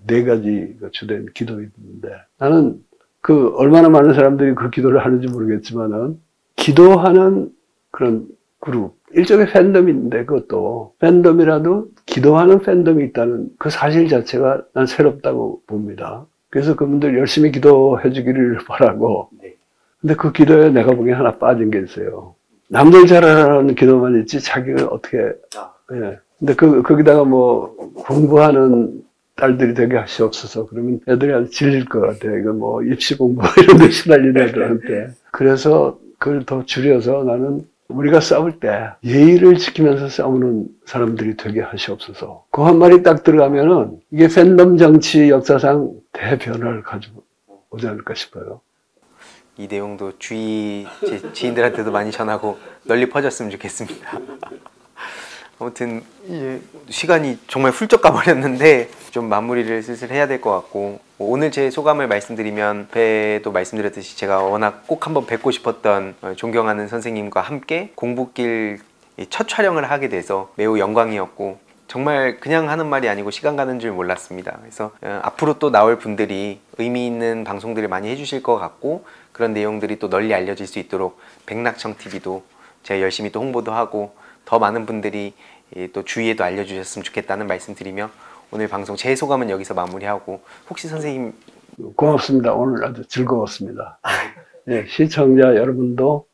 4가지가 주된 기도가 있는데, 나는 그 얼마나 많은 사람들이 그 기도를 하는지 모르겠지만은 기도하는 그런 그룹, 일종의 팬덤인데, 그것도 팬덤이라도 기도하는 팬덤이 있다는 그 사실 자체가 난 새롭다고 봅니다. 그래서 그분들 열심히 기도해 주기를 바라고. 근데 그 기도에 내가 보기엔 하나 빠진 게 있어요. 남들 잘하라는 기도만 있지 자기가 어떻게. 예. 근데 거기다가 뭐 공부하는 딸들이 되게 하시옵소서 그러면 애들이 아주 질릴 것 같아요. 이거 뭐 입시 공부 이런 데 시달리는 애들한테. 그래서 그걸 더 줄여서 나는 우리가 싸울 때 예의를 지키면서 싸우는 사람들이 되게 하시옵소서. 그 한 마리 딱 들어가면은 이게 팬덤 정치 역사상 대변화를 가지고 오지 않을까 싶어요. 이 내용도 주위 제 지인들한테도 많이 전하고 널리 퍼졌으면 좋겠습니다. 아무튼 시간이 정말 훌쩍 가버렸는데 좀 마무리를 슬슬 해야 될 것 같고, 오늘 제 소감을 말씀드리면, 배도 말씀드렸듯이 제가 워낙 꼭 한번 뵙고 싶었던 존경하는 선생님과 함께 공부길 첫 촬영을 하게 돼서 매우 영광이었고, 정말 그냥 하는 말이 아니고 시간 가는 줄 몰랐습니다. 그래서 앞으로 또 나올 분들이 의미 있는 방송들을 많이 해주실 것 같고, 그런 내용들이 또 널리 알려질 수 있도록 백낙청TV도 제가 열심히 또 홍보도 하고 더 많은 분들이 또 주위에도 알려주셨으면 좋겠다는 말씀 드리며, 오늘 방송 제 소감은 여기서 마무리하고, 혹시 선생님. 고맙습니다. 오늘 아주 즐거웠습니다. 네, 시청자 여러분도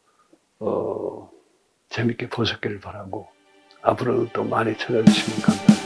재밌게 보셨기를 바라고, 앞으로도 또 많이 찾아주시면 감사합니다.